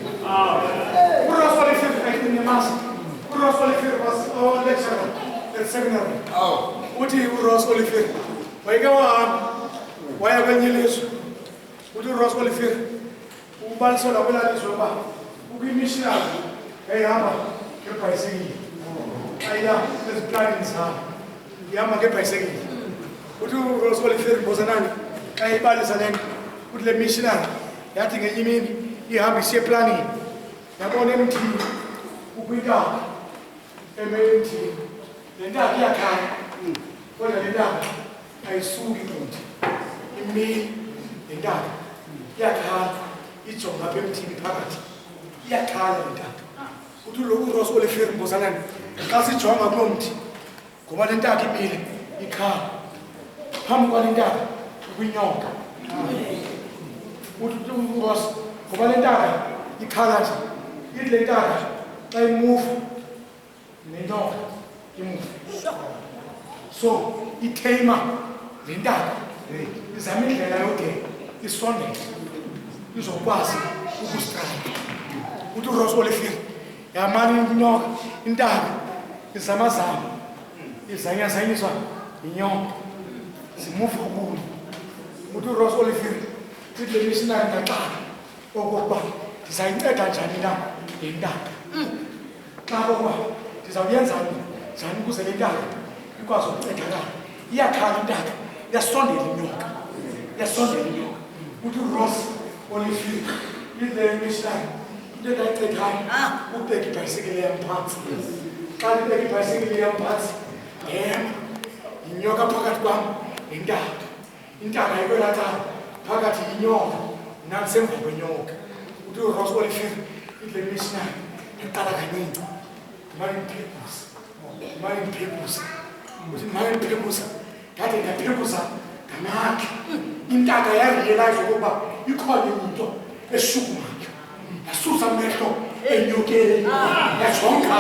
Uros Oliver ayini mas. Uros Oliver was our lecturer at seminary. Uthi uRoss Oliver wayeke waya kwenyeliso. Uthi uRoss Oliver ubaliso labelaliswe ba ukuyimishinayo ehamba ngebhayisikili. Aya eziplanini zabo. Ihamba ngebhayisikili. Uthi uRoss Oliver mbozanani ayibalisa lento uthi le missionary yathi ngenye imini ihamba isiye planini yabona emthini ukwintaba emthini le ntaba iyakhala kodwa le ntaba ayisuki kude imini le ntaba iyakhala ijonga apha emthini phakathi iyakhala le ntaba uthi lo uRoss Oliver mbozanani xa sijonga kulo mthi ngoba le ntaba imile ikhala phambi kwale ntaba kwinyoka uthi uRoss ngoba le ntaba ikhala nje ithi le ntaba xa imuva nenyoka imuva so ithema le ntaba izama indlela yode isondele izokwazi ukustrike uthi uRoss Oliver yamani inyoka intaba izamazama izanyazanyiswa inyoka simuva kuyo uthi uRoss Oliver ithi le missionary ngaqala okokuba ndizayinceda njani na le ntaba xa kokuba ndizawuyenza njani ukuze le ntaba ikwazi ukuncedakala iyakhala intaba iyasondela inyoka uthi uRoss Oliver ithi le missionary into endayicethayo ukubeka ibhayisikili yam phantsi xa ndibeka ibhayisikili yam phantsi inyoka phakathi kwam intaba yikwelacala phakathi inyoka nandisemva kwenyoka uthi uRoss Oliver ithi le missionary ndaqala kancinci ndimane ndiphekusa uthi ndimane ndiphekusa ndade ndaphekusa ngamandla intaka yarealize ukuba ikhona into eshukumayo yasusa amehlo enyokeni yajonga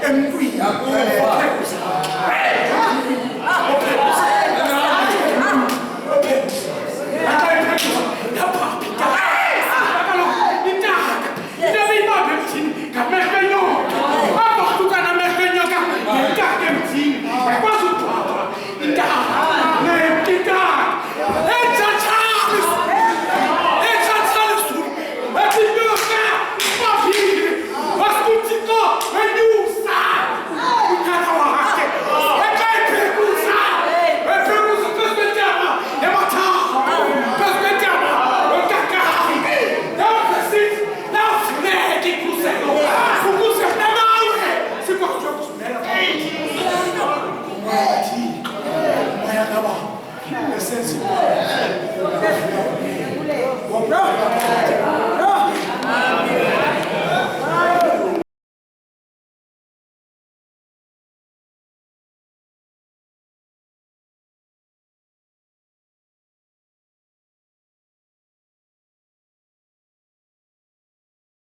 emntwini yaphekusa